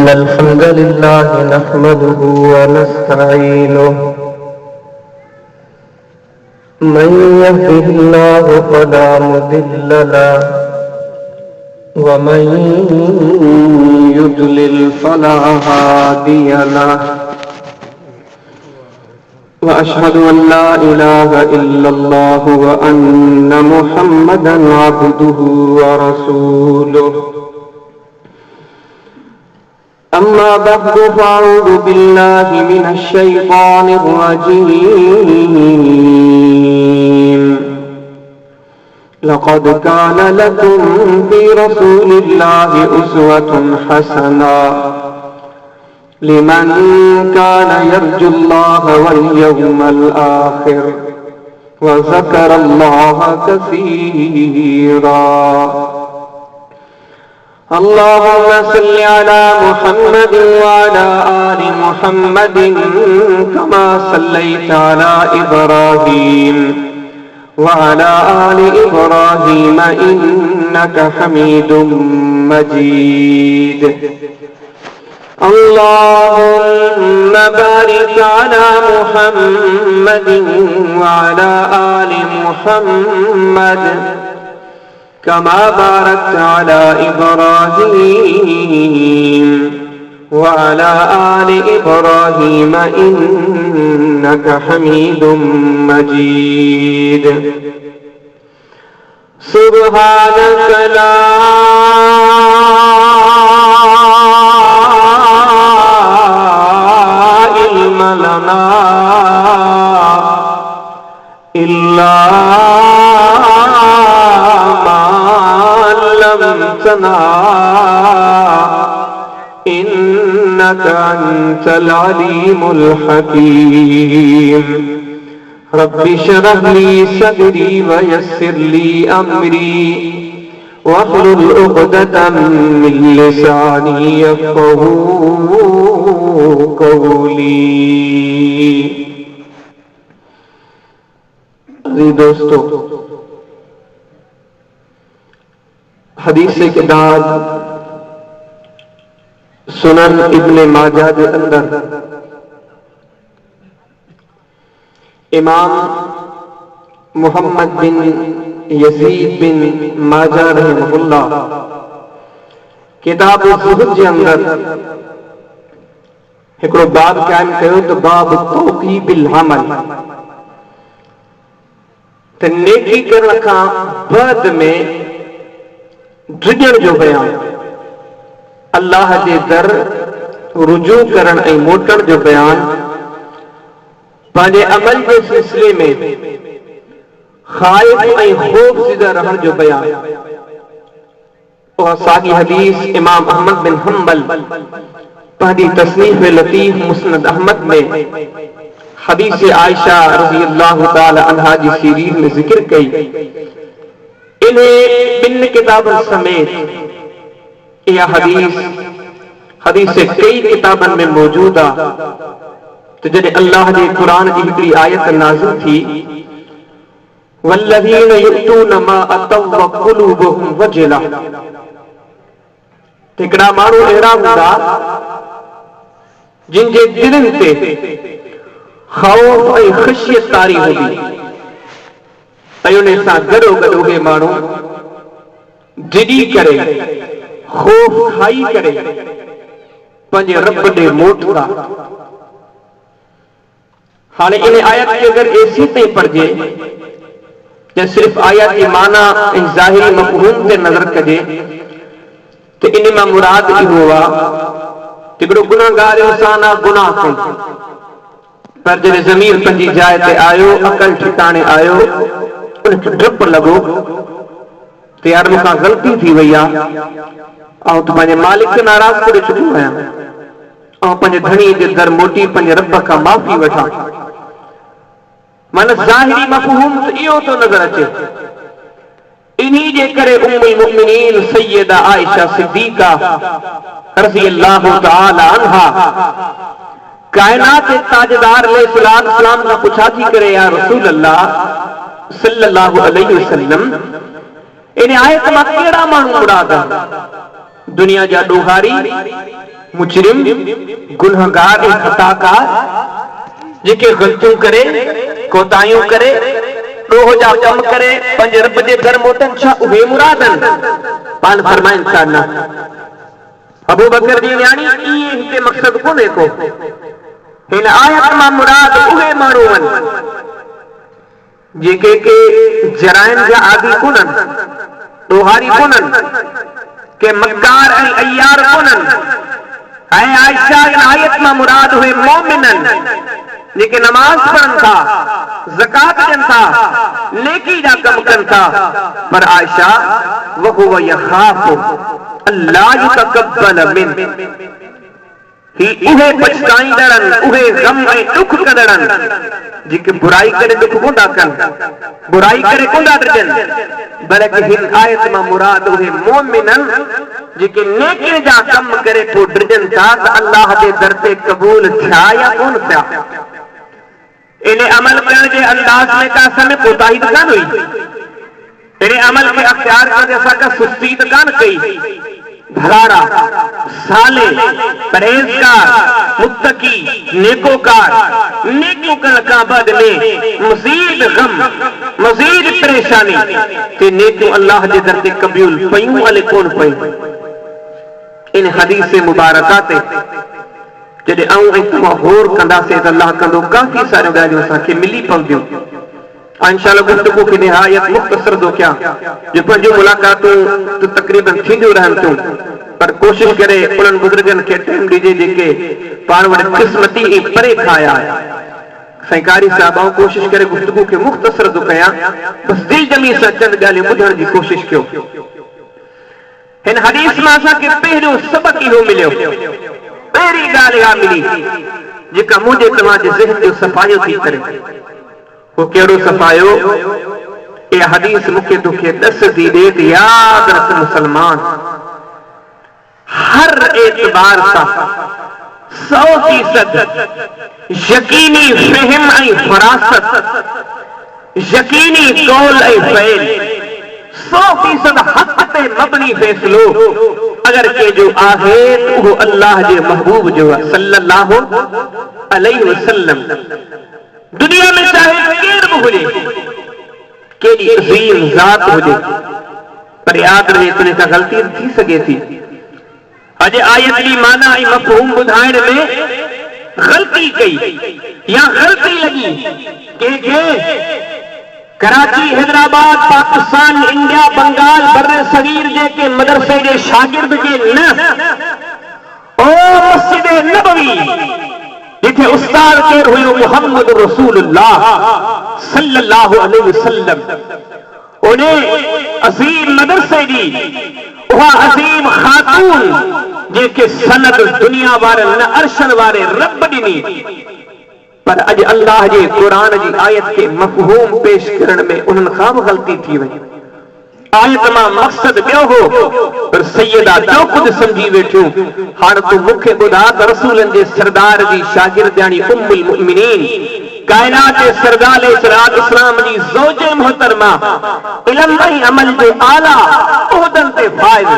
إن الحمد لله نحمده ونستعينه من يهده الله فلا مضل له ومن يضلل فلا هادي له وأشهد أن لا إله إلا الله وأن محمدا عبده ورسوله أما بعد فأعوذ بالله من الشيطان الرجيم لقد كان لكم في رسول الله أسوة حسنة لمن كان يرجو الله واليوم الآخر وذكر الله كثيرا اللهم صل على محمد وعلى آل محمد كما صليت على إبراهيم وعلى آل إبراهيم إنك حميد مجيد اللهم بارك على محمد وعلى آل محمد كما باركت على إبراهيم وعلى آل إبراهيم إنك حميد مجيد سبحانك لا علم لنا إلا إنك أنت العليم الحكيم رب اشرح لي صدري ويسر لي أمري واحلل عقدة من لساني يفقهوا قولي دوستو हदीस के बाद सुनन इब्ने माजा के अंदर इमाम मुहम्मद बिन यजीद बिन माजा रहमहुल्लाह किताब ज़ुहद के अंदर हिकिड़ो बाब कायम कयो तो बाब तौक़ी बिल अमल त नेकी करण खां बाद में ड्रिजण जो बयान अल्लाह जे दर रुजू करण ऐं मोटण जो बयान पंहिंजे अमल जे सिलसिले में ख़ाइफ़ ऐं ख़ौफ़ज़दा रहण जो बयान उहा साॻी हदीस इमाम अहमद बिन हंबल पंहिंजी तसनीफ़ लतीफ़ मुस्नद अहमद में हदीस आयशा रज़ियल्लाहु ताला अन्हा जी सीरीज़ में ज़िक्र कई इन्हें बिन किताबन समेत यह हदीस कई किताबन में मौजूद आ तो जॾहिं अल्लाह जे कुरान जी हिकिड़ी आयत नाज़िल थी वल्लज़ीन युतून मा अतौ व क़ुलूबुहुम वजिला हिकिड़ा माण्हू अहिड़ा हूंदा जिन जे दिलनि ते ख़ौफ़ ऐं ख़शियत तारी हूंदी उन सां गॾो गॾु उहे माण्हू डिॼी करे ख़ौफ़ खाई करे पंहिंजे रब ॾे मोटंदा हाणे इन आयत खे अगरि एसी ताईं पढ़जे या सिर्फ़ आयत जी माना ऐं ज़ाहिरी मफ़हूम ते नज़र कजे त इन मां मुराद इहो आहे हिकिड़ो गुनाहगार इंसान आहे गुनाह कई पर जॾहिं ज़मीर पंहिंजी जाइ ते आयो अकल ठिकाणे आयो उनखे डप लॻो त यार मूंखां ग़लती थी वई आहे ऐं त पंहिंजे मालिक खे नाराज़ करे चुको आहियां ऐं पंहिंजे धणी जे दर मोटी पंहिंजे रब खां माफ़ी वठां माना ज़ाहिरी मफ़हूम त इहो थो नज़र अचे इन्ही जे करे उम्मुल मुमिनीन सैयदा आयशा सिद्दीका रज़ियल्लाहु ताला अन्हा कायनात के ताजदार अलैहिस्सलाम का पूछा थी करे या रसूल अल्लाह सल्लल्लाहु अलैहि वसल्लम इन आयत में केड़ा मानू मुराद दुनिया जा डोहारी मुजरिम गुनहगार खताकार जेके गलतियूं करे कोताहियूं करे ॾोह जा कम करे पंहिंजे रब जे घर मोटन छा उहे मुरादन पान फरमाइन था न अबू बकर जी यानी इहे हिते मक़सद कोन्हे को हिन आयत मां मुराद उहे माण्हू आहिनि जेके के जराइम जा आदी कोन्हनि ॾोहारी कोन्हनि के मक्कार ऐं अयार कोन्हनि ऐं आयशा इन आयत मां मुराद उहे मोमिननि जेके नमाज पढ़नि था ज़कात ॾियनि था नेकी जा कम कनि था पर आयशा वहुव यख़ाफ़ु अल्ला युतक़ब्बल मिन ही उहे पछताईंदड़नि उहे गम ऐं दुख कंदड़नि जेके बुराई करे दुख कोन था कनि बुराई करे कोन था ॾिजनि बल्कि हिन आयत मां मुराद उहे मोमिननि जेके नेकी जा कम करे पोइ ॾिजनि था त अल्लाह जे दर ते क़बूल थिया या कोन थिया इन अमल करण जे अंदाज में का असां में कोताही त कान हुई इन अमल खे अख्तियार करण असांखे सुस्ती त कान कई भलारा साले परहेज़गार मुत्तकी नेकोकार नेकियूं करण खां बाद में मज़ीद गम मज़ीद परेशानी ते नेकियूं अल्लाह जे दर ते क़बूल पयूं अले कोन पयूं इन हदीस मुबारका ते जॾहिं आऊं ऐं तव्हां गौर कंदासीं त अल्लाह कंदो काफ़ी सारियूं ॻाल्हियूं असांखे मिली पवंदियूं इंशाअल्लाह गुफ्तगू खे निहायत मुख़्तसर थो कयां जो पंहिंजूं मुलाक़ातूं त तक़रीबन थींदियूं रहनि थियूं पर कोशिशि करे उन्हनि बुज़ुर्गनि खे टाइम ॾिजे जेके पाण वटि क़िस्मती ऐं परे खां आया साईं कारी साहिब आऊं कोशिशि करे गुफ्तगू खे मुख़्तसर थो कयां बसि दिलि जमी सां चंद ॻाल्हियूं ॿुधण जी कोशिशि कयो हिन हदीस मां असांखे पहिरियों सबक़ इहो मिलियो पहिरीं ॻाल्हि इहा मिली जेका मुंहिंजे तव्हांजे ज़हन जो सफ़ायो थी करे वो केड़ो सफ़ायो ये हदीस मुखे तुखे दस दी दे याद रख मुसलमान हर एतबार सा 100% यकीनी फहम ऐं फरासत यकीनी कौल ऐं फ़इल 100% हक़ ते मबनी फैसलो अगर के जो आहे तो वो अल्लाह जे महबूब जो सल्लल्लाहु अलैहि वसल्लम दुनिया में चाहे केर भी हुजे केड़ी अज़ीम ज़ात हुजे पर याद रहे तुझे सां ग़लती थी सके थी अॼु आयत जी माना ऐं मफ़हूम ॿुधाइण में ग़लती कई या ग़लती लगी के कराची हैदराबाद पाकिस्तान इंडिया बंगाल बर्रे सगीर जेके मदरसे जे शागिर्द के न ओ मस्जिद नबवी जिथे उस्ताद केर हुयो मुहम्मद रसूलुल्लाह सल्लल्लाहु अलैहि वसल्लम उन्हें अजीम मदरसे जी वह अजीम खातून जेके सनद दुनिया वारे न अरशन वारे रब ॾिनी पर अॼु अल्लाह जे क़ुरान जी आयत के मफ़हूम पेश करण में उन्हनि खां बि ग़लती थी वई आयत मां मक़सद ॿियो हो पर सैयदा जो कुझु सम्झी वेठियूं हाणे तूं मूंखे ॿुधा त रसूलनि जे सरदार जी शागिर्दाणी उम्मुल मुमिनीन कायनात जे सरदार इस्लाम जी ज़ौजे मुहतरमा इल्म ऐं अमल जे आला उहदनि ते फाइज़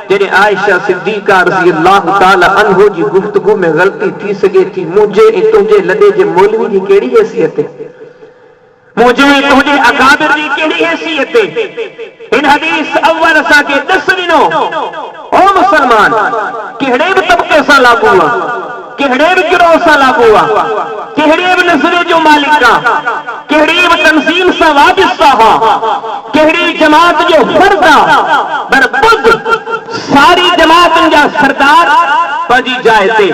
जॾहिं आयशा सिद्दीक़ा रज़ी अल्लाह ताला अन्हो जी गुफ्तगू में ग़लती थी सघे थी मुंहिंजे ऐं तुंहिंजे लॾे जे मौलवी जी कहिड़ी हैसियत मुझे तुझे अकाबिर जी केड़ी हैसियत इन हदीस अव्वल असा के दस दिनों ओ मुसलमान केड़े भी तबके सा लागू हुआ केड़े भी गिरोह सा लागू हुआ केड़े भी नस्ल जो मालिका केड़ी भी तंजीम सा वाबिस्ता हो केड़ी जमात जो फर्दा पर बुद्ध सारी जमात जा सरदार पजी जाए थे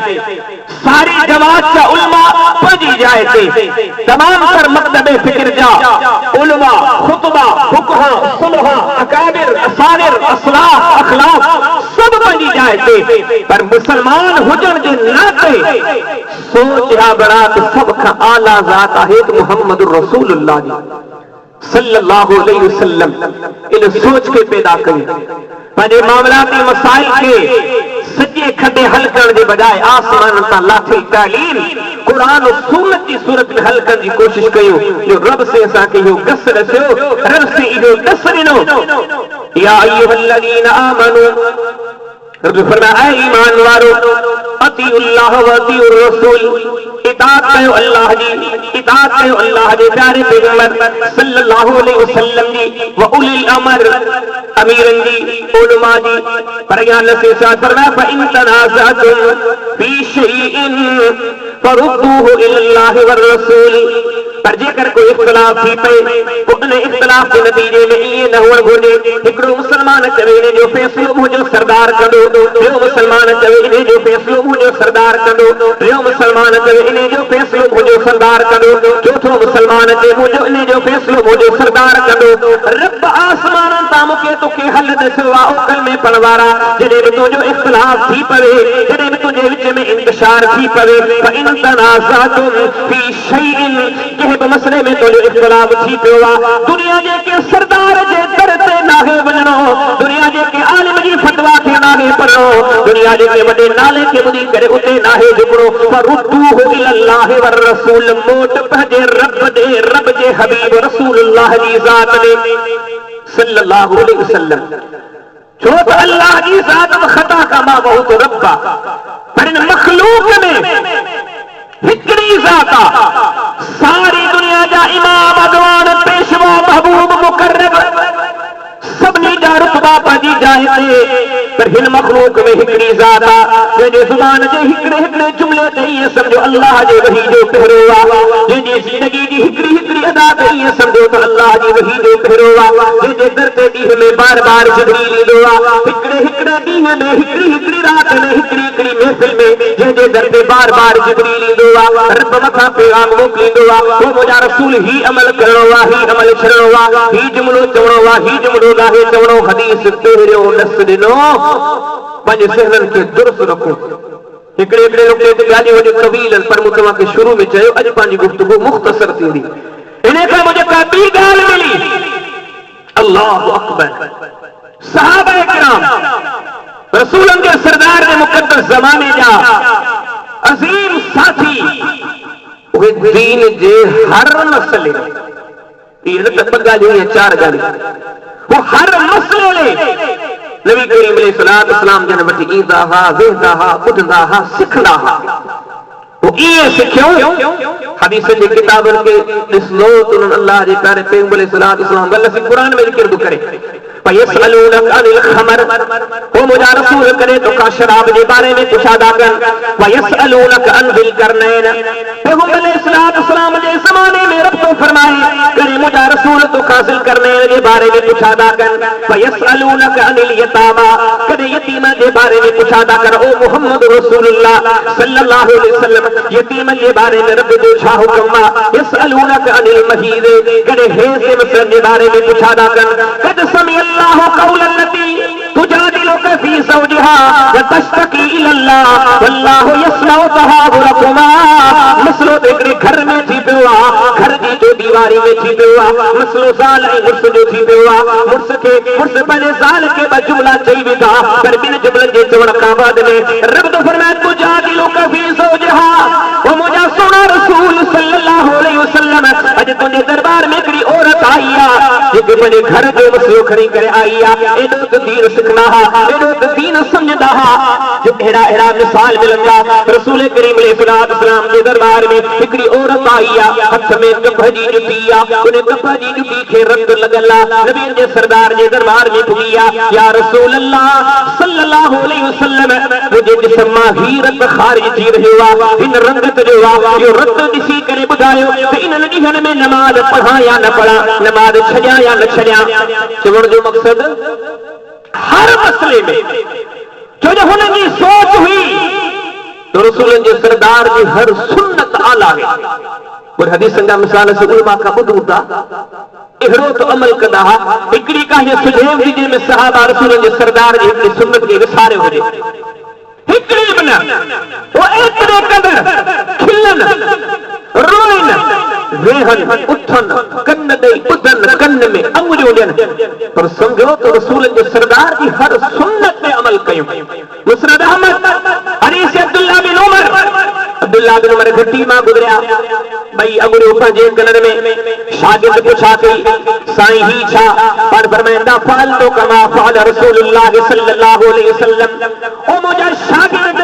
सारी जमात का उलमा पजी जाए थे तमाम सर मकतबे फिक्र जा उलमा खुतबा फुकहा सुलहा अकाबिर असानिर असलाह अखलाक सब पजी जाए थे पर मुसलमान हुजन जे नाते सोच या बरात सब का आला जात है मुहम्मद रसूलुल्लाह जी सल्लल्लाहु अलैहि वसल्लम इन सोच के पैदा कई पंहिंजे मामलाती मसाइल के सजे खडे हल करण जे बजाय आसमान तां लाथी तालीम कुरान और सुन्नत की सूरत में हल करण जी कोशिश कयो जो रब से असांखे इहो गस रसियो रब से इहो दस ॾिनो या अय्युहल्लज़ीना आमनू रब फरमाया ऐ ईमान वारो अतीउल्लाह व अतीउर रसूल, इताअत कयो अल्लाह जी, इताअत कयो अल्लाह जे प्यारे पैगंबर सल्लल्लाहु अलैहि वसल्लम जी, व उलिल अमर, अमीरन जी, उलमा जी। पर अल्लाह से साथ फरमाया फ़इन तनाज़अतुम फी शैइन फरुद्दूहु इलल्लाहि वर रसूल। पर जेकर कोई इख्तिलाफ थी पे उन इख्तिलाफ के नतीजे में ये न हुअण घुर्जे हिकिड़ो मुसलमान चवे इन जो फ़ैसिलो मुंहिंजो सरदार कंदो, ॿियो मुसलमान चवे इन जो फ़ैसिलो मुंहिंजो सरदार कंदो, ॿियो मुसलमान चवे इन जो फ़ैसिलो मुंहिंजो सरदार कंदो, चौथो मुसलमान चवे मुंहिंजो इन जो फ़ैसिलो मुंहिंजो सरदार कंदो। रब आसमाननि तां मूंखे तोखे हल ॾिसो आहे उकल में पढ़ वारा, जॾहिं बि तुंहिंजो इख्तिलाफ थी पवे, जॾहिं बि तुंहिंजे विच में इंतशार थी पवे, फ़इन तनाज़अतुम फ़ी शैइन, कंहिं बि मसले में तुंहिंजो इख्तिलाफ थी पियो आहे, दुनिया जे के सरदार जे दर ते नाहे वञणो, दुनिया जे के आलिम जी फतवा खे नाहे पढ़णो, दुनिया जे के वॾे नाले खे ॿुधी करे उते नाहे झुकणो। फरुद्दूहु इलल्लाहि वर रसूल, मोट पंहिंजे रब ॾे, रब जे हबीब रसूलुल्लाह जी ज़ात ॾे सल्लल्लाहु अलैहि वसल्लम। छो त अल्लाह जी ज़ात में ख़ता का मां बहुत रब्बा, पर इन मखलूक में हिकड़ी ज़ात आहे, सारी दुनिया जा इमाम अगवान पेशवा महबूब मुकर्रब सभिनी जा रुतबा पंहिंजी जाइ ते, पर हिन मखलूक में हिकड़ी ज़ात आहे जंहिंजे ज़ुबान जे हिकिड़े हिकिड़े जुमिले ते ईअं सम्झो अल्लाह जे वही जो पहिरो आहे, जंहिंजी ज़िंदगी जी हिकिड़ी हिकिड़ी अदा ते ईअं सम्झो त अल्लाह जी वही जो पहिरो आहे, जंहिंजे दर ते ॾींहं में बार बार जिब्रील ईंदो आहे, हिकिड़े हिकिड़े ॾींहं में हिकिड़ी हिकिड़ी रात में हिकिड़ी हिकिड़ी महफ़िल में जंहिंजे दर ते बार बार जिब्रील ईंदो आहे, रब मथां पैगाम मोकिलींदो आहे, पोइ मुंहिंजा रसूल ही अमल करणो आहे, ही अमल छॾणो आहे, ही जुमिलो चवणो आहे, ही जुमिलो नाहे चवणो। हदीस पहिरियों नस ॾिनो पंहिंजे सहननि खे दुरुस्त रखो। हिकिड़े हिकिड़े नुक़्ते ते ॻाल्हियूं वॾियूं तवील आहिनि, पर मूं तव्हांखे शुरू में चयो अॼु पंहिंजी गुफ़्तगू मुख़्तसर थींदी। इन खां मुंहिंजे का ॿी ॻाल्हि मिली, अल्लाहु अकबर, सहाबा किराम रसूलनि जे सरदार जे मुक़द्दस ज़माने जा अज़ीम साथी, उहे दीन जे हर मसले, इहे न त ॿ ॻाल्हियूं या चार ॻाल्हियूं, वो हर मसले नबी करीम अलैहिस्सलाम जन वटि ईंदा हा, वेंदा हा, ॿुधंदा हा, सिखंदा हा। वो ईअं सिखियो हदीसनि जी किताबनि खे ॾिसंदो त उन्हनि अल्लाह जे प्यारे पैगंबर अलैहिस्सलाम गल्ल क़ुरान में ज़िक्र थो करे, वयसअलूनक अनिल खमर, ओ मुंहिंजा रसूल करे तोखां शराब जे बारे में पुछा था कनि, वयसअलूनक अन दिल करनैन, पैगंबर अलैहिस्सलाम जे ज़माने में रब तो फरमाए करे मुंहिंजा रसूल तोखां दिल करनैन जे बारे में पुछा था कनि, वयसअलूनक अनिल यतामा, कॾहिं यतीम जे बारे में पुछा था कनि, ओ मुहम्मद रसूलुल्लाह सल्लल्लाहु अलैहि वसल्लम यतीम जे बारे में रब जो छा हुक्म आहे, यसअलूनक अनिल महीद, कॾहिं हेज़ जे मसइलनि जे बारे में पुछा था कनि, कद समी अल्लाहु क़ौलन लती तुजादिलुका फी ज़ौजिहा व तश्तकी इलल्लाह वल्लाहु यस्मउ तहावुरकुमा। मसलो त हिकिड़े घर में थी पियो आहे, घर जी जो दीवारी में थी पियो आहे, मसलो ज़ाल ऐं मुड़ुस जो थी पियो आहे, मुड़ुस पंहिंजे ज़ाल खे ॿ जुमिला चई वेठा, पर ॿिनि जुमिलनि जे चवण खां बाद में रब तो फरमाए तुजादिलुका फी ज़ौजिहा, ओ मुंहिंजा सोना रसूल सल्लल्लाहु अलैहि वसल्लम अॼु तुंहिंजे दरबार में हिकिड़ी औरत आई आहे जेके पंहिंजे घर जो मसलो खणी करे आई आहे, एॾो त दीन सिखंदा हा, एॾो त दीन सम्झंदा हा, जो अहिड़ा अहिड़ा मिसाल मिलंदा। रसूल करीम अलैहिस्सलाम जे दरबार में हिकिड़ी औरत आई आहे, हथ में कप जी जुती आहे, उन कप जी जुती खे रंग लॻल आहे, नबी जे सरदार जे दरबार में पुॼी आहे, या रसूल अल्लाह सल्लल्लाहु अलैहि वसल्लम मुंहिंजे जिस्म मां ही रंग ख़ारिज थी रहियो आहे, हिन रंगत जो आहे, इहो रंग ॾिसी करे ॿुधायो त इन्हनि ॾींहंनि में नमाज़ पढ़ां या न पढ़ां, नमाज़ छॾियां या न छॾियां। चवण जो मक़सद हर मसले में छो जो हुननि जी सोच हुई तो रसूलनि जे सरदार जी हर सुन्नत आला आहे। और हदीसनि जा मिसाल से उलमा खां ॿुधूं था, अहिड़ो त अमल कंदा हुआ, हिकिड़ी का हीअ सुझेव हुई जंहिंमें सहाबा रसूलनि जे सरदार जी हिकिड़ी सुन्नत खे विसारियो हुजे, हिकिड़ी बि न, वो एतिरे क़दुरु खिलनि, रोइनि, वेहनि, उथनि, कन ॾेई ॿुधनि, कन में अंगुरियूं ॾियनि, पर सम्झो त रसूलनि जे सरदार जी हर सुन्नत ते अमल कयूं। मुस्नद अहमद हदीस अब्दुल्लाह बिन उमर घटी मां गुज़रिया, भई अंगुरियूं पंहिंजे कननि में, शागिर्द पुछा कई साईं ही छा, पर फरमाईंदा फ़अलतु कमा फ़अल रसूलुल्लाह सल्लल्लाहु अलैहि वसल्लम, ओ मुंहिंजा शागिर्द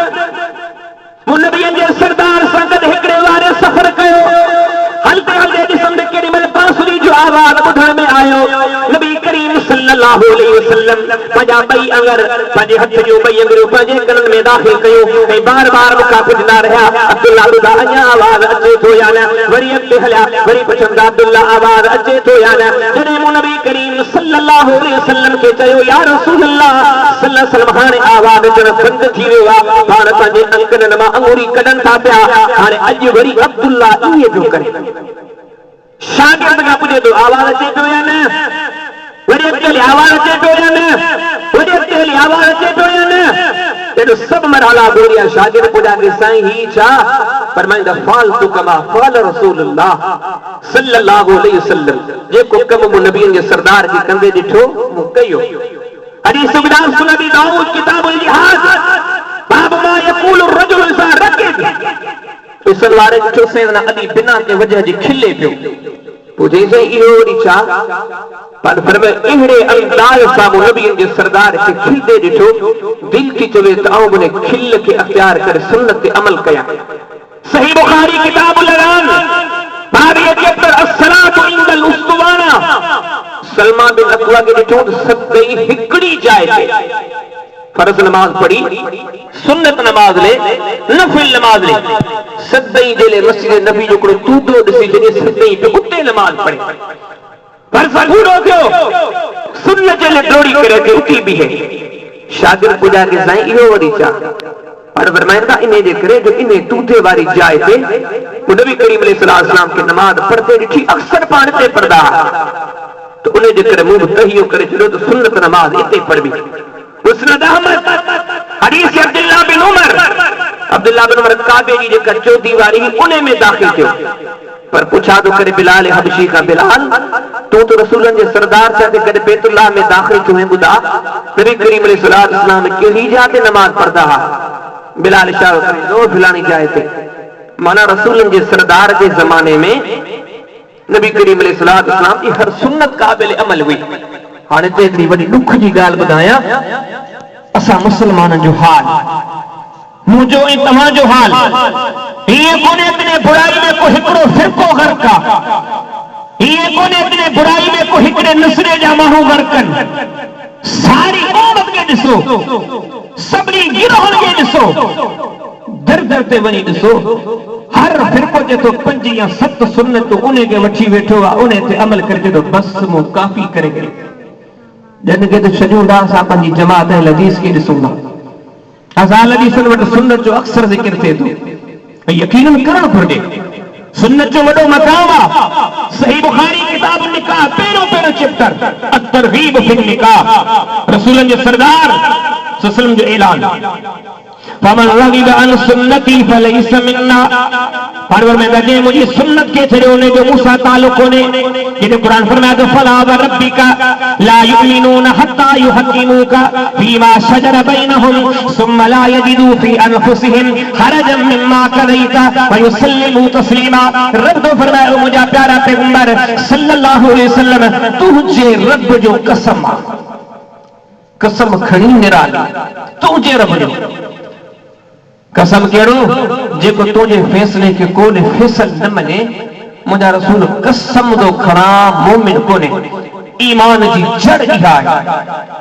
सल्लल्लाहु अलैहि वसल्लम पंजा बई अंगर पंजे हथ जो बई अंगर पंजे कनन में दाखिल कयो ऐं बार-बार मुखा पुछंदा रहिया अब्दुल्ला ॿुधा अञा आवाज़ अचे थो या न वरी अॻिते हलिया वरी पुछंदा अब्दुल्ला आवाज़ अचे थो या न जॾहिं मूं नबी करीम सल्लल्लाहु अलैहि वसल्लम खे चयो या रसूल अल्लाह सल्लल्लाहु अलैहि वसल्लम हाणे आवाज़ अचणु बंदि थी वियो आहे पाण पंहिंजे अंगननि मां अंगूरी कढनि था पिया हाणे अॼु वरी अब्दुल्ला ईअं पियो करे शागिर्द खां पुछे थो आवाज़ अचे थो या न वरी अॻिते हली आवाज़ अचे थो या न वरी अॻिते हली आवाज़ अचे थो या न एॾो सभु मरहला ॻोल्हिया शागिर्द पुॼा के साईं ही छा फरमाईंदा फालतू कमा क़ाल रसूलुल्लाह सल्लल्लाहु अलैहि वसल्लम जेको कम मूं नबियनि जे सरदार खे कंदे ॾिठो मूं कयो हदीस ॿुधायो सुनन दाऊद किताबुल जिहाद बाब मा यक़ूलु रजुल सा रकिब इसन वारे ॾिठो सैदना अली बिना के वजह जी खिले पियो पुछे से इहो वरी छा पर फरमाए अहिड़े अंदाज़ सां मूं नबियनि जे सरदार खे खिलंदे ॾिठो दिल थी चवे त आउं उन खिल खे अख़्तियार करे सुन्नत ते अमल कयां सही बुखारी किताबुल अज़ान बाब 71 अस्सलातु इंदल उस्तवाना सलमा बिन अकवा के ॾिठो सभई हिकड़ी जाइ ते फर्ज नमाज पढ़ी सुन्नत नमाज ले नफिल नमाज ले सभई जेले मस्जिद नबी जो हिकिड़ो तूदो ॾिसी जॾहिं सभई पे उते नमाज पढ़े पर पूरो थियो सुन्नत जे लाइ डोड़ी करे के उठी बीहे शागिर्द पुॼा के साईं इहो वरी छा पर फरमाईंदा इन जे करे जो इन तूते वारी जाइ ते नबी करीम अलैहिस्सलाम के नमाज पढ़ते ॾिठी अक्सर पाण ते पढ़दा तो उन जे करे मूं तहियो करे छॾियो त सुन्नत नमाज इते पढ़बी मुस्नद अहमद हदीस अब्दुल्ला बिन उमर काबे जी जेका चौथी वारी उन में दाखिल थियो पर पुछा तो करे बिलाल हबशी का बिलाल तू तो रसूलन जे सरदार सां कदे बैतुल्लाह में दाखिल थियो है ॿुधा नबी करीम अलैहिस्सलाम कहिड़ी जाइ ते नमाज पढ़दा हा बिलाल इशारो करे दो फलानी जाइ ते माना रसूलन जे सरदार जे ज़माने में नबी करीम अलैहिस्सलाम की हर सुन्नत क़ाबिल अमल हुई हाणे ते हिकिड़ी वॾी ॾुख जी ॻाल्हि ॿुधायां असां मुस्लमाननि जो हाल मुझो ऐं तव्हांजो हाल ये कोने अपने बुराई में को हिकड़ो फिरको गर्क ये कोने अपने बुराई में को हिकड़े नसरे जा माण्हू गर्कन सारी उम्मत के ॾिसो सभिनी गिरोहनि खे ॾिसो दर दर ते वञी ॾिसो हर फिरको जे तो 5 या 7 सुन्नत उन खे वठी वेठो आहे उन ते अमल करे तो बस मूं काफ़ी करे जन के तो छॾूं था असां पंहिंजी जमात ऐं हदीस खे ॾिसूं था असां हदीसनि वटि सुन्नत जो अक्सर ज़िक्र थिए थो यकीनन करणु घुर्जे सुन्नत जो वॾो मक़ाम आहे सही बुखारी किताब निकाह पहिरियों चैप्टर अत-तरगीब फिल निकाह रसूलन जे सरदार सल्लल्लाहु जो ऐलान फमन रगिब अन सुन्नती फलैस मिन्ना परवर में दजे मुझे सुन्नत के छड़े होने जो मूसा ताल्लुक होने ये कुरान फरमाया तो फला व रब्बिका ला युमिनून हत्ता युहक्किमूका फीमा शजर बैनहुम सुम्मा ला यजिदू फी अनफुसिहिम हरजम मिम्मा कदैता व युसल्लिमू तस्लीमा रब तो फरमाया मुझे प्यारा पैगंबर सल्लल्लाहु अलैहि वसल्लम तुझे रब जो कसम खणी निराली तुझे रब जो कसम केड़ो जेको तुझे फैसले के कोने फैसल न मने मुझा रसूल कसम दो खड़ा मोमिन कोने ईमान जी जड़ इहा है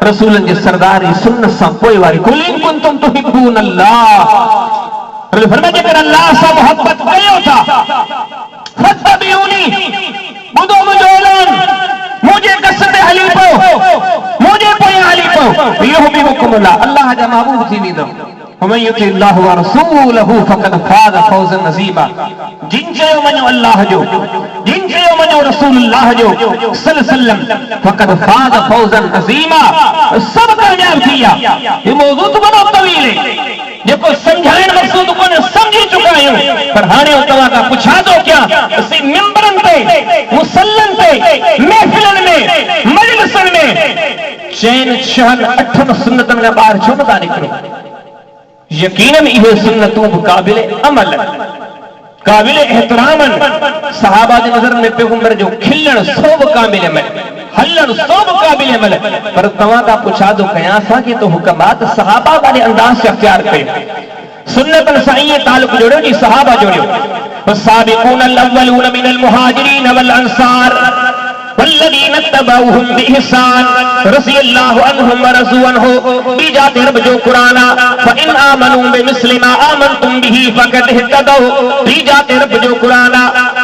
रसूलन जे सरदार जी सुन्नत सां पोइ वारी कुल इन कुंतुम तुहिब्बून अल्लाह फरमाया जेकर अल्लाह सां मोहब्बत कयो था फत्तबिऊनी बुधो मुझो ऐलान मुझे कसम हली पो मुझे पोइ हली पो युहिब्बुकुम अल्लाह जा महबूब थी वेंदो वमन युति अल्लाह व रसूलहु फक़द फाज़ फौज़न अज़ीमा जिन चयो मनो अल्लाह जो जिन चयो मनो रसूलुल्लाह जो सल्लल्लाहु अलैहि वसल्लम फक़द फाज़ फौज़न अज़ीमा सब कामयाब थिया ये मौजू तो बड़ो तवील है जेको समझाइण मक़सद कोने समझी चुका आहियूं पर हाणे तव्हां खां पुछा थो क्या असीं मिंबरन ते मुसल्लन ते महफ़िलन में मजलिसन में चैन 6-8 सुन्नतन खां ॿाहिरि छो नथा निकिरो यकीनन इहे सुन्नतूं काबिल अमल काबिल एहतरामन सहाबा जे नज़र में पैगंबर जो खिलण सोब काबिल अमल हलन सोब काबिल अमल पर तव्हां खां पुछा थो कयां असां खे तो हुकमात सहाबा वाले अंदाज से अख्तियार कयो सुन्नतन सां ईअं ताल्लुक जोड़ियो जी सहाबा जोड़ियो वसाबिकून अल-अव्वलून मिनल मुहाजिरीन वल अंसार वल्लज़ीना तबऊहुम बिइहसान रज़ियल्लाहु अन्हुम व रज़ू अन्हु बीजा रब जो कुरान फ़इन आमनू बिमिस्लि मा आमनतुम बिही फ़क़द इहतदऊ बीजा रब जो कुरान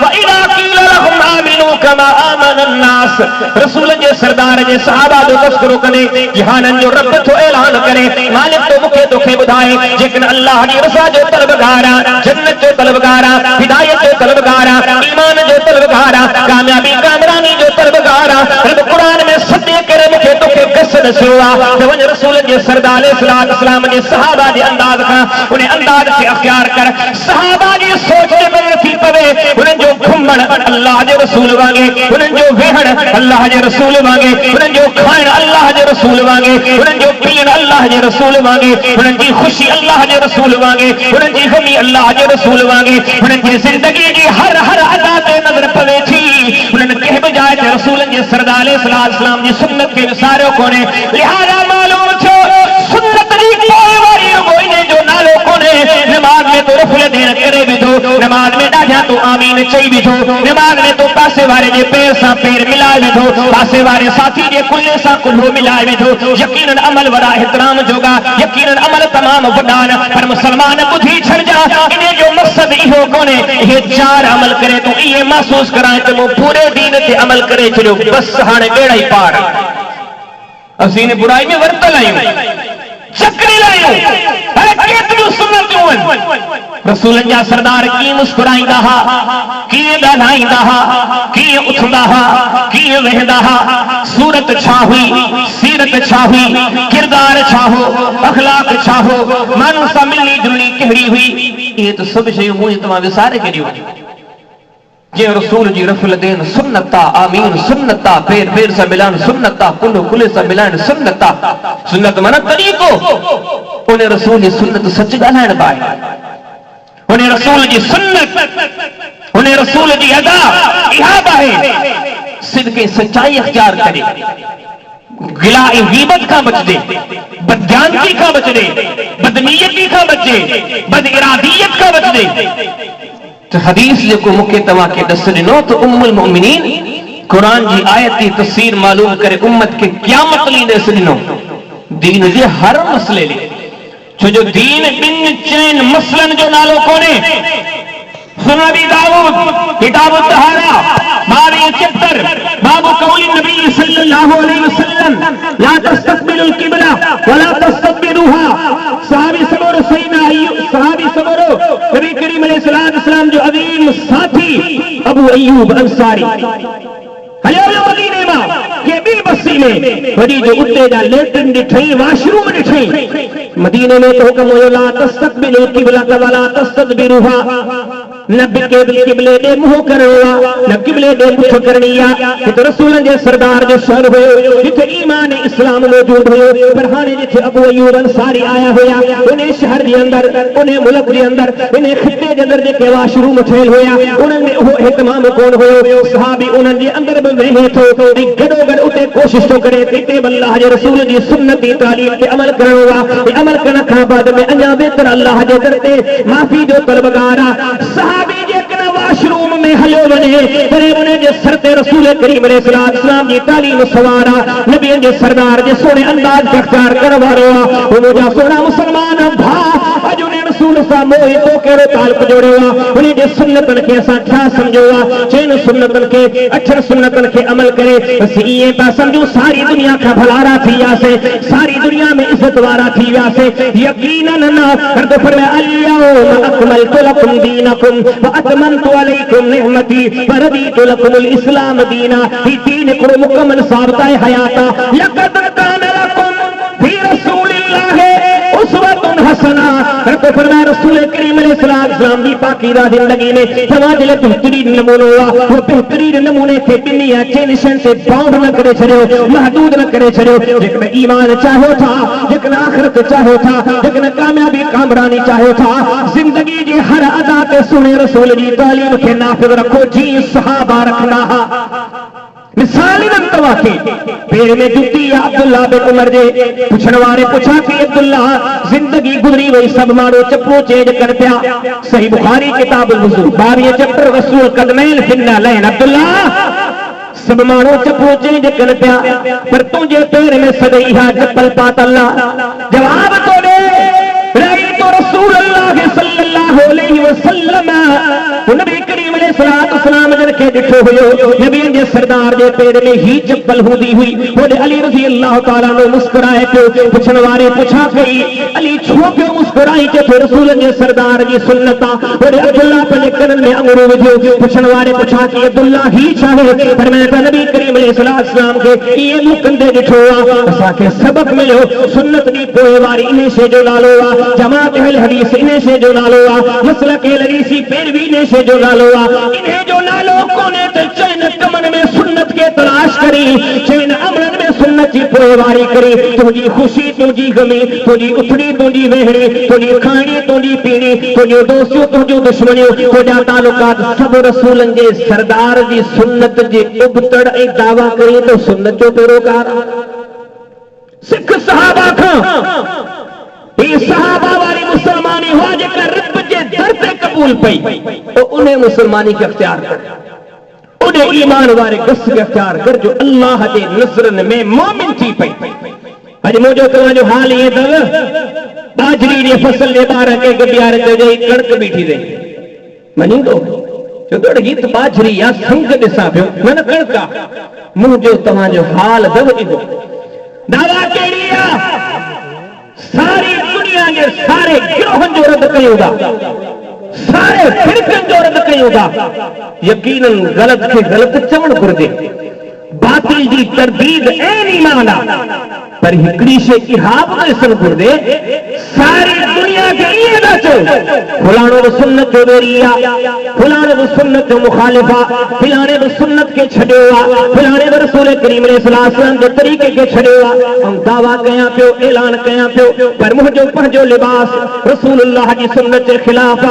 व इज़ा क़ील लहुम आमिनू कमा आमन अन्नास रसूल जे सरदार जे सहाबा जो तस्करो करे जहानन जो रब तो ऐलान करे मालिक तो मुखे तोखे बुधाए जेकन अल्लाह जी रज़ा जो तलबगार जन्नत जो तलबगार हिदायत जो तलबगार ईमान जो तलबगार कामयाबी कामरानी जो तलबगार रब कुरान में सत्य करे मुखे तोखे कस दस्यो तो वञ रसूल जे सरदार अलैहिस्सलाम जे सहाबा जे अंदाज का उन्हें अंदाज से अख्तियार कर सहाबा जी सोच के बंद थी पवे उन्हें जो घुमण अल्लाह जे रसूल वांगे उन्हें जो वेहण अल्लाह जे रसूल वांगे उन्हें जो खाइण अल्लाह जे रसूल वांगे उन्हें जो पीण अल्लाह जे रसूल वांगे उन्हें जी खुशी अल्लाह जे रसूल वांगे उन्हें जी गमी अल्लाह जे रसूल वांगे उन्हें जी जिंदगी जी हर हर अदा ते नजर पवे थी उन्हें कह बजाए ते रसूल जे सरदार अलैहिस्सलाम जी सुन्नत के विसारो कोने लिहाजा मालूम छो सुन्नत जी कोई वारी कोई जो नालो कोने नमाज में तो रफुल देन करे बिठो नमाज में डाढा तो आमीन चई बिठो नमाज में तो पासे वारे जे पैर सा पैर मिलाए बिठो पासे वारे साथी जे कुल्ले सा कुल्लो मिलाए बिठो यकीनन अमल वड़ा एहतराम जोगा यकीनन अमल तमाम वडान पर मुसलमान बुधी छड़ जा इने जो मकसद इहो कोने ये चार अमल करे तो ये महसूस कराए तो मो पूरे दीन ते अमल करे छड़ो बस हाने बेड़ा ही पार असी ने बुराई में वर्तल आयो चक्री लायो अरे केतरी सुन्नत हुन रसूल जा सरदार की मुस्कुराइंदा हा की ॻाल्हाईंदा हा की उथंदा हा की वेहंदा हा सूरत छा हुई सीरत छा हुई किरदार छा हो अखलाक छा हो माण्हू सां मिलनी जुलनी कहिड़ी हुई ये तो सब शयूं मुंहिंजी तव्हां विसारे छॾियूं जे रसूल जी रफ़ुल देन सुन्नता आमीन सुन्नता पैर पैर से मिलान सुन्नता कुल्लो कुल्ले से मिलान सुन्नता सुन्नत माना तरीको उन्हें रसूल जी सुन्नत सच ॻाल्हाइण पाए उन्हें रसूल जी सुन्नत उन्हें रसूल जी अदा इहा आहे सिद्क़ सच्चाई अख्तियार करे गिला गीबत का बचदे बदजानती का बचदे बदनीयती का बचे बदइरादियत का बचदे तो हदीस जो मुख्य तवा के दस दिनों तो उम्मुल मोमिनीन कुरान जी आयत की तफसीर मालूम करे उम्मत के क़यामत ली दस दिनों दीन जे हर मसले ले छो जो दीन बिन चैन मसलन जो नालो कोने सुनबी दाऊद किताब तहारा बारी चैप्टर बाबू कौली नबी सल्लल्लाहु अलैहि वसल्लम ला तस्तकबिलुल किबला वला तस्तकबिरुहा सहाबी सबरो सईदा अय्यूब सहाबी सबरो नबी करीम अलैहिस्सलाम जो अजीम साथी अबू अय्यूब अंसारी हले मदीने में के बी बस्ती में वडी जो उते जा लेटरिन ॾिठई वाशरूम ॾिठई मदीने में तो हुक्म हुयो ला तस्तकबिलुल किबला वला तस्तदबिरुहा न किबले दे मुंह करणो न किबले दे मुख करणी आहे तो रसूलन जे सरदार जो शहर हुयो जिथे ईमान इस्लाम मौजूद हुयो पर हाने जिथे अबू अय्यूब अंसारी आया हुया उन्हें शहर जे अंदर उन्हें मुल्क जे अंदर उन्हें खिते जे अंदर जेके वाशरूम ठहियल हुया उन्हनि में उहो इहतमाम कोन हुयो सहाबी उन्हनि जे अंदर बि वेहे थो गॾो गॾु उते कोशिश थो करे हिते अल्लाह जे रसूल जी सुन्नती तालीम ते अमल करणो आहे अमल करण खां बाद में अञा बेहतर अल्लाह जे दर ते माफ़ी जो तलबगार आहे सहाबी जेकॾहिं वाशरूम में हलियो वञे पर उन्हें जे सर ते रसूल करीम अलैहिस्सलाम जी तालीम सवार आहे नबीअ जे सरदार जे सोने अंदाज खे अख्तियार करण वारो आहे मुंहिंजा सोना मुसलमान भाउ अॼु उन्हें रसूल सां मोहि तो कहिड़ो ताल्लुक जोड़ियो आहे उन्हें जे सुन्नतनि खे असां छा सम्झो आहे चइनि सुन्नतनि खे अठनि सुन्नतनि खे अमल करे असीं ईअं था सम्झूं सारी दुनिया खां भलारा थी वियासीं सारी दुनिया में इज़त वारा थी वियासीं यकीनन न कर तो फरमाया अल-यौम अकमलतु लकुम दीनकुम व अतममतु अलैकुम निअमती व रदीतु लकुमुल इस्लाम दीना ही दीन को मुकम्मल साबित है हयात लक़द कान लकुम फी रसूलिल्लाहि उसवतुन हसना कर तो फरमाया रसूल करीम अलैहिस्सलाम की पाकीज़ा जिंदगी में तव्हां जे लाइ बेहतरीन नमूनो आहे वो बेहतरीन नमूने खे ॿिन्ही या चइनि शयुनि ते बाउंड न करे छॾियो महदूद न करे छॾियो जेकॾहिं ईमान चाहियो था जेकॾहिं आख़िरत चाहियो था जेकॾहिं कामयाबी कामरानी चाहियो था जिंदगी जे हर अदा ते सुने रसूल जी तालीम खे नाफ़िज़ रखो जीअं सहाबा रखंदा हुआ मिसाल तव्हां खे पेर में जुती या अब्दुल्ला बिन उमर जे पुछण वारे पुछा कि अब्दुल्ला जिंदगी गुज़री वई सब माण्हू चपो चेंज कर पिया सही बुखारी किताब वुज़ू 22 चैप्टर रसूल कदमैन फिन्ना लैन अब्दुल्ला सब मानो चप्पू चेंज कर पिया पर तुझे पैर में सदई है चप्पल पातल्ला जवाब तो दे रही तो रसूल अल्लाह सल्लल्लाहु अलैहि वसल्लम नबी करीम अलैहि सलातो सलाम जन के दिठो हुयो नबी जे सरदार जे पैर में ही चप्पल हुंदी हुई बोले अली रजी अल्लाह ताला ने मुस्कुराए पियो पुछण वारे पुछा कई अली छो पियो मुस्कुराई के फिर रसूल जे सरदार जी सुन्नता बोले अब्दुल्ला पे कनन में अंगूर विधो पुछण वारे पुछा कि अब्दुल्ला ही चाहे पर मैं नबी करीम अलैहि सलातो सलाम के ये मुकंदे दिठो असा के सबक मिलो सुन्नत दी पोए वारी इने से जो लालो जमात अहल हदीस इने से जो लालो मसलक हदीसी पैरवी ने से जो लालो इन्हें जो लालो कोने ते चैन कमन में सुन्नत के तलाश करी चैन अमलन में सुन्नत की पोएवारी करी तुझी खुशी तुझी गमी तुझी उठड़ी तुझी वेहड़ी तुझी खानी तुझी पीनी तुझो दोस्तियों तुझो दुश्मनियों तुझा ताल्लुकात सब रसूलन जे सरदार जी सुन्नत जे उबतड़ ए दावा करी तो सुन्नत जो पैरोकार सिख सहाबा खां ये सहाबा वाली मुसलमानी हुआ जेकर रब जे दर पे कबूल पई तो उन्हें मुसलमानी के अख्तियार कर उन्हें ईमान वाले गस के अख्तियार कर जो अल्लाह के नजरन में मोमिन थी पई अज मुझो तव्हांजो हाल ये दव बाजरी जे फसल जे बार के गडियार ते गई कणक बीठी दे मनी दो जो तोड़ गीत बाजरी या संग दिसा पियो मन कणका मुझो तव्हांजो हाल दव इदो दावा केड़िया सारी दुनिया के सारे गिरोहन जो रद्द कयूंगा सारे फिरकन जो रद्द कयूंगा यकीनन गलत के गलत चवण घुर्जे बातिल जी तरदीद ऐन ईमान पर हिकड़ी शे इहाब तो सन घुर्जे सारी दुनिया के ये दचो फलाणो बि सुन्नत जो वेरिया फलाणे बि सुन्नत जो मुखालिफा फलाणे बि सुन्नत के छड्यो फलाणे बि रसूल करीम अलैहि सलाम जो तरीके के छड्यो हम दावा कया पियो ऐलान कया पियो पर मुझो पंजो लिबास रसूलुल्लाह जी सुन्नत के खिलाफ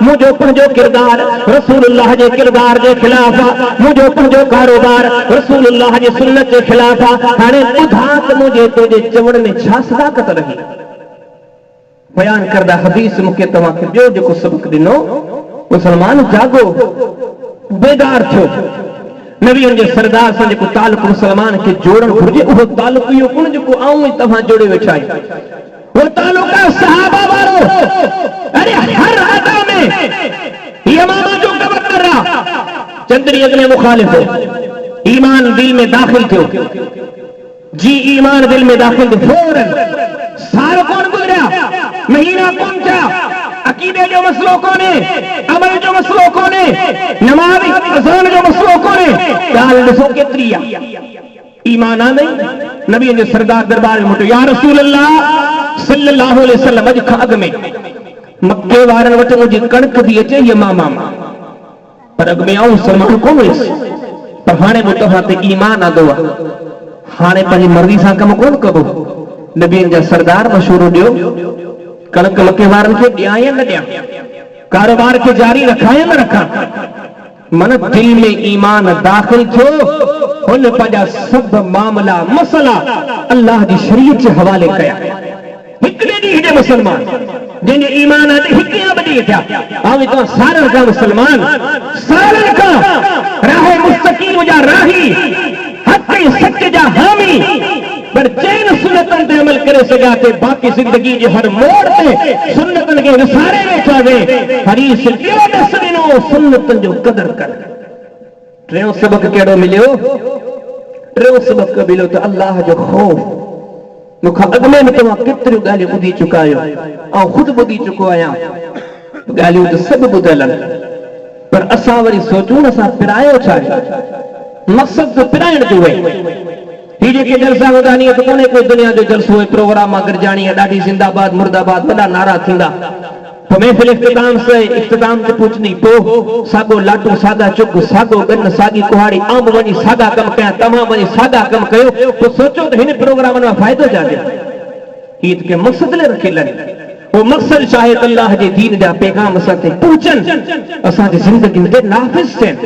मुझो पंजो किरदार रसूलुल्लाह जे किरदार जे खिलाफ मुझो पंजो कारोबार रसूलुल्लाह जी सुन्नत के खिलाफ हाने बुधा त मुझे तुझे चवण में छा सदाकत रही बयान करदा हदीस मुके तवा के बियो जो सबक दिनो मुसलमान जागो बेदार थो नबी जे सरदार से जो ताल्लुक मुसलमान के जोड़न घुर्जे वो ताल्लुक यो कोन जो आऊं तवा जोड़े वेठाई वो ताल्लुक सहाबा वारो अरे हर अदा में ये मामा जो कबर कर रहा चंद्री अगले मुखालिफ ईमान दिल में दाखिल थो जी ईमान दिल में दाखिल थो फौरन साल कौन गुजरा महीना कौन था अकीदे जो मसलो कोने अमल जो मसलो कोने नमाज अज़ान जो मसलो कोने गाल दसो केतरिया ईमान आ नहीं नबी ने सरदार दरबार में मुटो या रसूल अल्लाह सल्लल्लाहु अलैहि वसल्लम अज खां अग में मक्के वारन वट मुझी कणक दी अचे ये मामा पर अग में आऊं सलमान कोन हुयसि पर हाणे वो तव्हां ते ईमान आदो हाणे पंहिंजी मर्ज़ी सां कम कोन कबो नबी जा सरदार मशवरो दियो कणक मक्के वारन के दिया या न दिया कारोबार के जारी रखा या न रखा मन दिल में ईमान दाखिल थो उन पंहिंजा सब मामला मसला अल्लाह जी शरीयत के हवाले कया हिकड़े ॾींहं जे मुसलमान जिन ईमान ते हिकिया बदी थिया आवे तो सारन का मुसलमान सारन का राह मुस्तकीम जा राही हक सच जा हामी पर चैन सुन्नतन ते अमल करे सगा ते बाकी जिंदगी जे हर मोड़ ते सुन्नतन के विसारे वेठा वे हरीस कियो दस दिनो सुन्नतन जो कदर कर टियों सबक केड़ो मिलियो टियों सबक मिलियो तो अल्लाह जो खौफ मुखा अगले में तव्हां केतिरियूं ॻाल्हियूं ॿुधी चुका आहियो ऐं ख़ुदि ॿुधी चुको आहियां ॻाल्हियूं त सभु ॿुधल आहिनि पर असां वरी सोचूं असां पिरायो छा आहे मक़सद तो पिराइण जो आहे ही जेके जलसा ॿुधानी त कोन्हे कोई दुनिया जो जलसो है प्रोग्राम गिरजाणी ॾाढी जिंदाबाद मुर्दाबाद वॾा नारा थींदा तो महफिल इख्तिताम से इख्तिताम ते पूछनी पो सागो लाटू सागा चुक सागो गन सागी कुहाड़ी आम वनी सागा कम कया तमाम वनी सागा कम कयो तो सोचो तो हिन प्रोग्राम में फायदो जाने ईद के मकसद ले रखेलन वो मकसद चाहे अल्लाह जे दीन दा पैगाम साथे पहुंचन असा जी जिंदगी में नाफिज थियन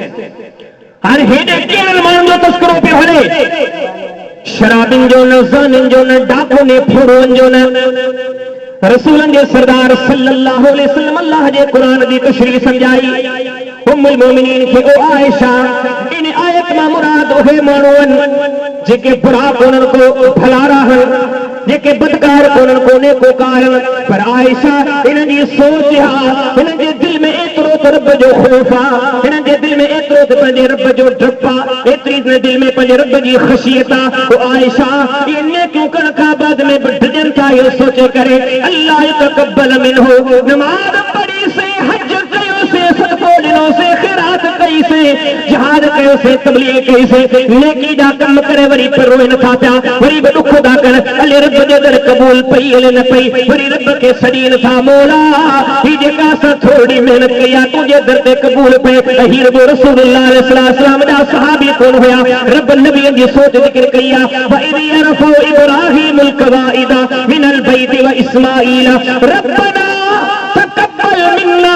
हर हेडे केरल माण्हुनि जो तस्करो पियो हले शराबिन जो न ज़ानिन जो न डाको ने फोड़न जो न रसूलन जे सरदार सल्लल्लाहु अलैहि वसल्लम अल्लाह जे कुरान दी तशरीह समझाई उम्मुल मोमिनीन के ओ आयशा इन आयत में मुराद ओहे मानवन जेके बुरा कोनन को भला रहन जेके बदकार कोनन को नेको कारण पर आयशा इन जी सोच हा इन जे दिल में एतरो रब जो खौफा इन जे दिल में एतरो पंजे रब जो डपा एतरी दिल में पंजे रब जी खशियता ओ आयशा इन्ने क्यों कर का बाद में भजन का ये सोचे करे अल्लाह तकब्बल मिनहु नमाज पढ़ी से हज कयो से सदको दिनों से खैरात कई से जिहाद कयो से तबलीग कई से नेकी दा कम करे वरी पर रोए न था पिया वरी दुख दा कर अले रब जे दर कबूल पई अले न पई वरी रब के सड़ी न था मौला ही जेका सा थोड़ी मेहनत किया तुझे दर ते कबूल पे अहीर वो रसूलुल्लाह सल्लल्लाहु अलैहि वसल्लम दा सहाबी कौन होया रब नबी जी सोच जिक्र किया व इद यरफु इब्राहीमुल कवाइदा मिनल बैत व इस्माईल रब्बना तकब्बल मिन्ना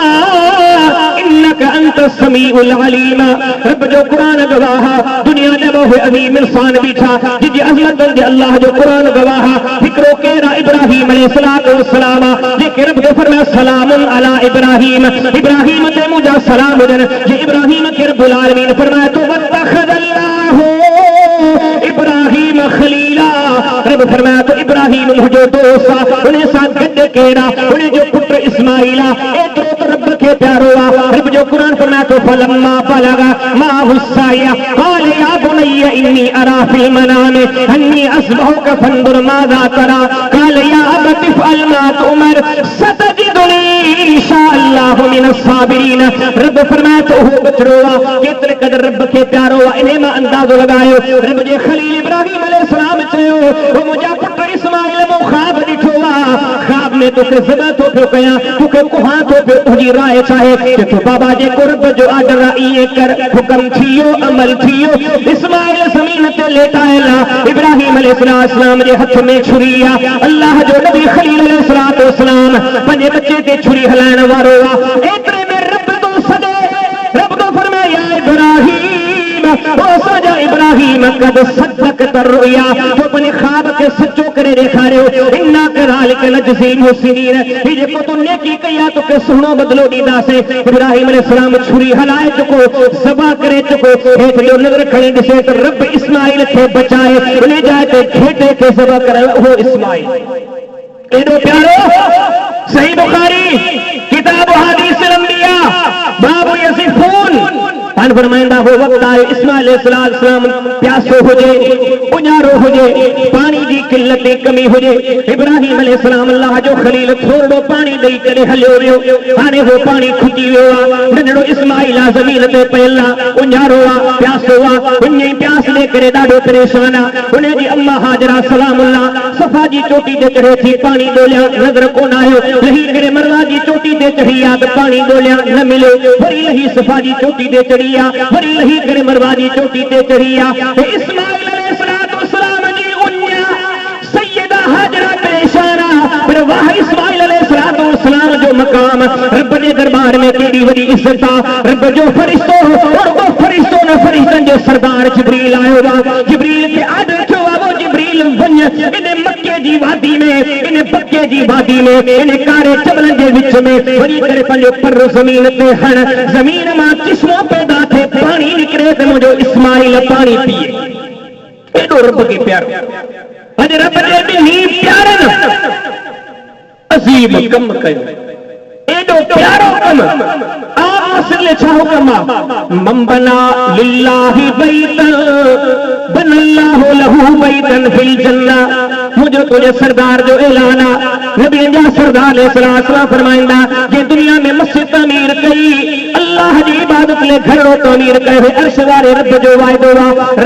इन्नका अंतस समीउल अलीम रब जो कुरान गवाह दुनिया में वो अजीम इंसान बैठा जिजी अजमत दे अल्लाह जो कुरान गवाह फिक्रो केरा इब्राहीम अलैहिस्सलातु वस्सलाम जेके रब ने फरमाया सलामुन अला इब्राहीम इब्राहीम ते मुझा सलाम हुजन जे इब्राहीम के रब्बुल आलमीन फरमाया तो वत्तखदल्लाहु इब्राहीम खलीला रब फरमाया तो इब्राहीम मुझो दोस्त उन्हें साथ गड्ढे केरा उन्हें जो पुत्र इस्माइला ए तो रब के प्यारो रब जो कुरान फरमाया तो फलम्मा बलगा मा हुस्साया काल या बुनैया इन्नी अरा फिल मनामे अन्नी अस्बहुका फंजुर माज़ा तरा काल या अबति फअल मा तुमर सतजिदुनी इंशाअल्लाह मिनस साबिरीन रब फरमाया तो हो बचरोवा कितने कदर रब के प्यारो इन्हें मा अंदाजो लगायो रब जे खलील इब्राहीम अलैहिस्सलाम चयो वो मुझा पुत्र इस्माइल वो ख्वाब दिठोवा ख्वाब में तो के ज़बा तो पे कया तो के कुहा तो पे तुझी राय चाहे तो बाबा जे को रब जो आदर ये कर हुक्म थियो अमल थियो इस्माइल जमीन ते लेटाएला इब्राहीम अलैहिस्सलाम जे हाथ में छुरिया अल्लाह जो नबी खलील अलैहिस्सलाम पंजे बच्चे ते छुरी हलाण वारो एतरे में रब तो सदे रब तो फरमाया इब्राहीम ओ सजा इब्राहीम कद सदक तरुया तो अपने ख्वाब के सच्चो करे दिखारे हो इन्ना करालिक नजज़ील मुहसिनीन ये को तो नेकी किया तो के सुनो बदलो दीदा से इब्राहीम अलैहिस्सलाम छुरी हलाए चुको सबा करे चुको एक जो नजर खड़े दिसे तो रब इस्माइल के बचाए ले जाए तो खेते के सबा करे वो इस्माइल एडो प्यारो सही बुखारी किताब हदीस अंबिया बाबू यसिफून अन फरमाइंदा हो वक्त आए इस्माइल अलैहिस्सलाम प्यासो हो जे उजारो हो जे पानी दी किल्लत कमी हो जे इब्राहीम अलैहिस्सलाम अल्लाह जो खलील थोड़ो पानी दई करे हलियो वियो हाने वो पानी खुटी वियो नंढड़ो इस्माइल जमीन ते पहला उजारो प्यासो उन्हें प्यास ले करे ॾाढो परेशान उन्हें जी अम्मा हाजरा सलामुल्लाह सफा जी चोटी ते चढ़े थी पानी डोलिया नजर कोन आयो लही करे मरवा जी चोटी ते चढ़ी याद पानी डोलिया न मिलो वरी लही सफा जी चोटी ते चढ़ी वरी लही करे मरवा जी चोटी ते चढ़िया इस्माइल अलैहिस्सलाम जी उन्या सैयदा हाजरा परेशाना पर वाह इस्माइल अलैहिस्सलाम जो मकाम रब ने दरबार में केडी वडी इज्जत रब जो फरिश्तो और वो फरिश्तो ने फरिश्तन जो सरदार जिब्रील आयो जिब्रील के आदर जो वो जिब्रील बन इने मक्के जी वादी में इने पक्के जी वादी में इने कारे चबलन के विच में वरी करे पंजो पर जमीन पे हण जमीन मां किस्मों पैदा थे पानी निकले ते मुझो इस्माइल पानी पिए एडो रब के प्यार अज रब ने भी नी प्यारन अजीम कम कयो एडो प्यारो कम आप मसले छहो कमा मंबना लिल्लाहि बैतन बनल्लाहु लहू बैतन फिल जन्ना मुझे तुझे सरदार जो ऐलाना नबी जा सरदार अलैहिस्सलाम फरमाइंदा जे दुनिया में मस्जिद तामीर कई अल्लाह की इबादत ले घरो तामीर करे अर्श वाले रब जो वायदो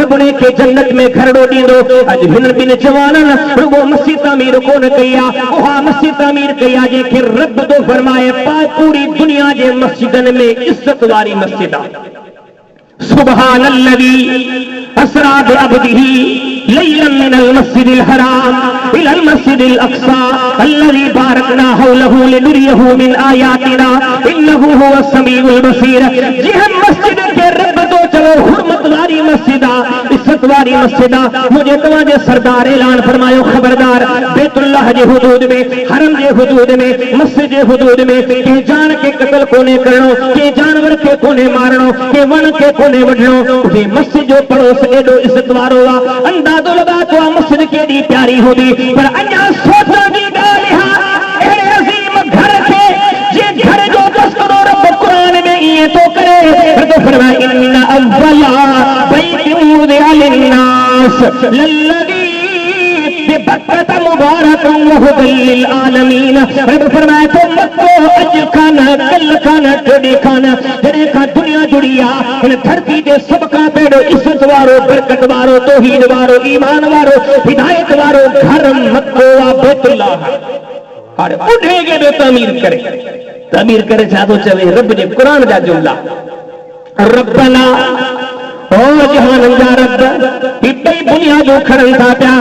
रब ने के जन्नत में घरो दींदो अज बिन बिन जवानन वो मस्जिद तामीर कोन कया ओहा मस्जिद तामीर कया जे के रब तो फरमाए पूरी दुनिया जे मस्जिदन में इज्जत वाली मस्जिद सुबहानल्लज़ी असरा बिअब्दिही लैलन मिनल मस्जिदिल हराम इलल मस्जिदिल अक्सा अल्लज़ी बारकना हौलहु लिनुरियहु मिन आयातिना इन्नहु हुवस समीउल बसीर जी हम मस्जिद के रब तो चलो हुर्मत वाली मस्जिद इज्जत वाली मस्जिद मुझे तवाजे सरदार ऐलान फरमायो खबरदार बैतुल्लाह जे हुदूद में हरम जे हुदूद में मस्जिद जे हुदूद में के जान के कत्ल कोने करणो के जानवर के के कोने मारणो के वन के कोने वढणो उठे मस्जिद जो पड़ोस एडो इज्जत वारो आ अंदाजो लगा तो मस्जिद केडी प्यारी होदी पर अञा सोचण जी ॻाल्हि हा एड़े अज़ीम घर के जे घर जो तस्करो रब कुरान में ये तो करे तो फरमाया इन्ना अव्वला बैतिन वुदिअ लिन्नास लल्लज़ी बेबरकत मुबारक व हुदल लिल आलमीन रब फरमाया तो मक्को अज खाना कल खाना टोडी खाना जड़े का दुनिया जुड़िया इन धरती दे सब का पेड़ो इज्जत वारो बरकत वारो तौहीद वारो ईमान वारो हिदायत वारो घर मक्को व बैतुल्लाह अरे उठेगे तो तामीर करे छा चवे रब जे कुरान जा जुमला रब्बना ओ जहान जा रब इतई बुनियादो खड़न था प्या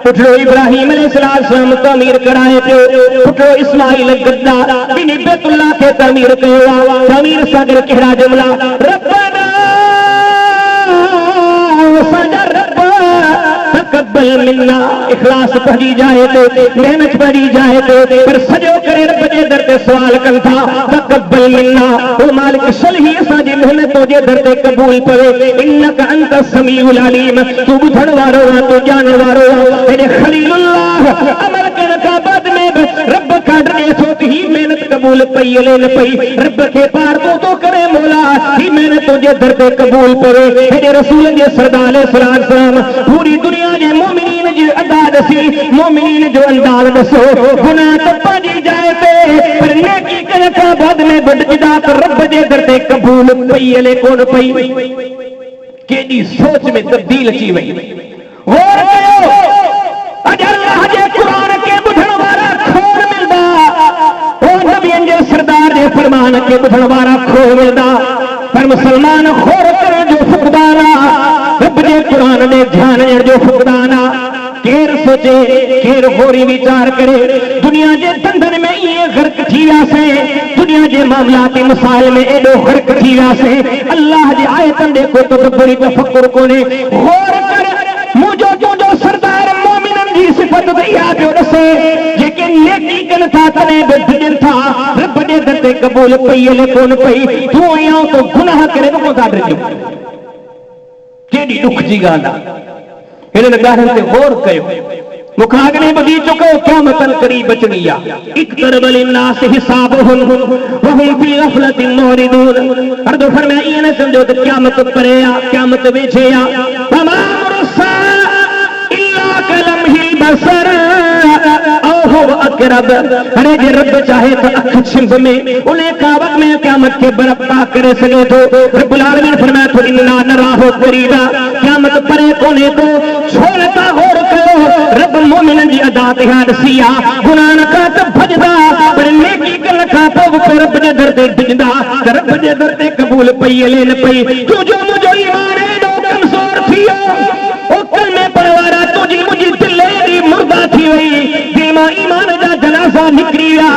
उठो इब्राहिम अलैहिस्सलाम तामीर कराए पियो उठो इस्माइल गद्दा बिन बैतुल्लाह के तामीर कयो तामीर सागर केड़ा जुमला रब्बना सजा रब तकब्बल मिन्ना इखलास पढ़ी जाए तो मेहनत पढ़ी जाए तो पर सजो करे रब जे दर ते सवाल कन था तकब्बल मिन्ना ओ मालिक सलही असा जी मेहनत जे दर ते कबूल पवे इन्नका अंत समीउल अलीम तू बुधण वारो तू जान वारो तेरे खलीलुल्लाह अमल कर का बाद में रब काढने तो ही मेहनत कबूल पई लेन पई रब के पार तो करे मौला ही मेहनत जे दर ते कबूल पवे तेरे रसूल जे सरदार सलाम पूरी दुनिया जे मोमिनीन जे अदा दसी मोमिनीन जो अंदाज दसो गुनाह तप्पा जी जाए पे पर नेकी कर का बाद में बड़ जिदा कर रब जे दर ते कबूल पई ले कोन पई केडी सोच में तब्दील अची वई गौर कयो अज अल्लाह जे कुरान के बुधण वाला खोर मिलदा ओ नबियन जे सरदार जे फरमान के बुधण वाला खोर मिलदा पर मुसलमान खोर कर जो फुकदाना रब जे कुरान में ध्यान जो फुकदाना केर सोचे केर होरी विचार करे दुनिया जे धंधन में ये गर्क थी वियासे दुनिया जे मामलाती मसाइल में एडो गर्क थी वियासे अल्लाह जे आयतन दे को तदब्बुरी तफक्कुर कोने गौर कर मुजो जो सरदार मोमिनन जी सिफत दया जो दसे जेके नेकी कन था तने बदजन था रब दे दर ते कबूल पई ले कोन पई तू आयो तो गुनाह करे तो काट जो केडी दुख जी गाल इन ॻाल्हियुनि ते गौर कयो मुखां अॻिले ॿुधी चुको क़यामतन क़रीब अचणी आहे इक़्तरब लिन्नास हिसाबुहुम व हुम फी गफ़लतिन मुरिदून अर्दो फरमाया ईअं न सम्झो त क़यामत परे आहे क़यामत वेझे आहे वमा मुरसा इल्ला कलमहिल बसर अकरब अरे जे रब चाहे तो अख छिंभ में उन्हें कावत में क़यामत के बरपा करे सके तो रब्बुल आलमीन फरमाया तो इन्ना नराहु करीबा क़यामत परे कोने तो छोड़ता होर कयो रब मोमिन जी अदा ते हदसिया गुनाह न का त भजदा पर नेकी कल का तो रब जे दर ते भजदा रब जे दर ते कबूल पई ले न पई तू जो मुजो ईमान एडो कमजोर थियो ओ कल में परवारा तुजी मुजी दिल दी मुर्दा थी वई दिमा ईमान जा जनाजा निकरी विया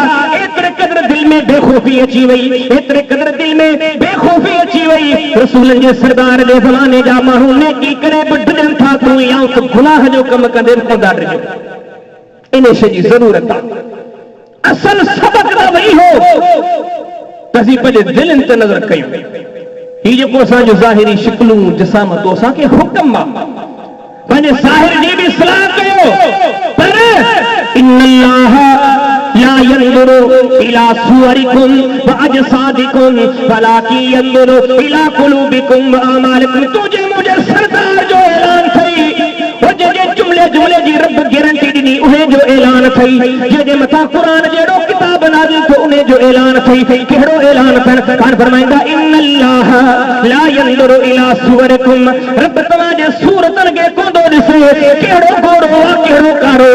एतरे कदर दिल में बेखौफी अची वई एतरे कदर दिल में बेखौफी अची वई रसूलन जे सरदार दे ज़माने जा माण्हू नेकी करे बडन था तू या तो गुनाह जो कम कंदे खुदा डरजो इन शे जी जरूरत आहे असल सबक दा वही हो तसी पजे दिलन ते नजर कयो ही जो असां जो ज़ाहिरी शक्लूं जिसामत असां के हुक्म आ पजे ज़ाहिर जी भी सलाह कयो पर इन्नल्लाह ला यंजुरु इला सुवरिकुम व अजसादिकुम वलाकिन यंजुरु इला कुलूबिकुम व अमालिकुम तुझे मुझे सरदार जो ऐलान थई ओ जे जुमले जी रब गारंटी दी उन्हें जो ऐलान थई जे मथा कुरान जेड़ो किताब नाज़िल तो उन्हें जो ऐलान थई केड़ो ऐलान कान फरमाइंदा इन्नल्लाह ला यंजुरु इला सुवरिकुम रब तवाजे सूरतन के कोंदो दिसे केड़ो गोरो केड़ो कारो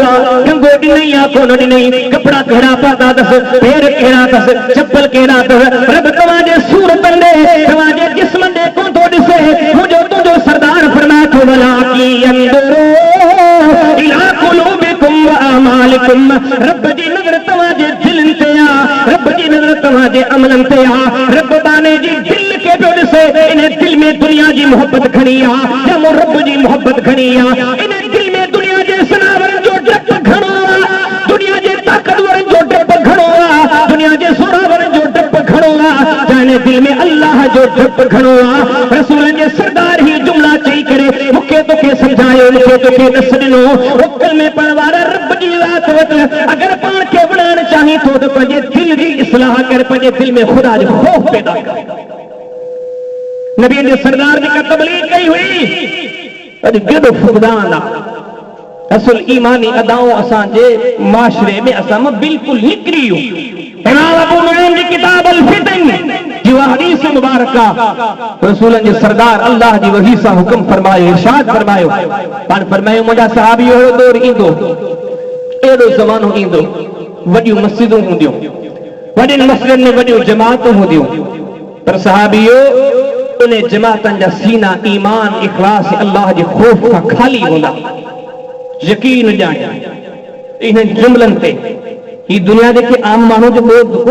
गंगो दी या कोन दी कपड़ा केड़ा पाता दस पैर केड़ा दस चप्पल केड़ा दस रब तवाजे सूरतन दे तवाजे जिस्म दे कोंदो दिसे मुजो तुजो सरदार फरमाया तो वला की यंजुरु इला कुलूबिकुम व अमालिकुम रब जी नजर तवाजे दिलन ते आ रब जी नजर तवाजे अमलन ते आ रब बाने जी दिल के पियो से इन दिल में दुनिया जी मोहब्बत खणी आ या मो रब जी मोहब्बत खणी आ इन दिल में दुनिया जे सनावर जो डप घणो आ दुनिया जे ताकतवर जो डप घणो आ दुनिया जे सोरावर जो डप घणो आ जाने दिल में अल्लाह जो डप घणो आ रसूल जे सरदार ही जुमला चई करे मुखे तोखे समझायो मुखे तोखे दस ॾिनो उकल में पण वारा रब जी ज़ात वट अगर पाण खे वणण चाही थो त पंहिंजे दिल जी इस्लाह कर पंहिंजे दिल में खुदा जो खौफ पैदा कर नबी जे सरदार जी का तबलीग कई हुई अॼु केॾो फुक़दान आहे असल ईमानी अदाओं असांजे माशरे में असां मां बिल्कुलु निकिरी इमाम अबू नुईम जी किताब अल फितन जी हदीस मुबारका रसूलन जे सरदार अल्लाह जी वही सां हुक्म फरमायो इरशाद फरमायो पाण फरमायो मुंहिंजा सहाबी अहिड़ो दौर ईंदो एॾो ज़मानो ईंदो वॾियूं मस्जिदूं हूंदियूं वॾनि मस्जिदनि में वॾियूं जमातूं हूंदियूं पर सहाबियो उन जमातनि जा सीना ईमान इखलास अल्लाह जे खौफ खां खाली हूंदा यकीन ॼाण इन जुमलनि ते ही दुनिया जेके आम माण्हू जो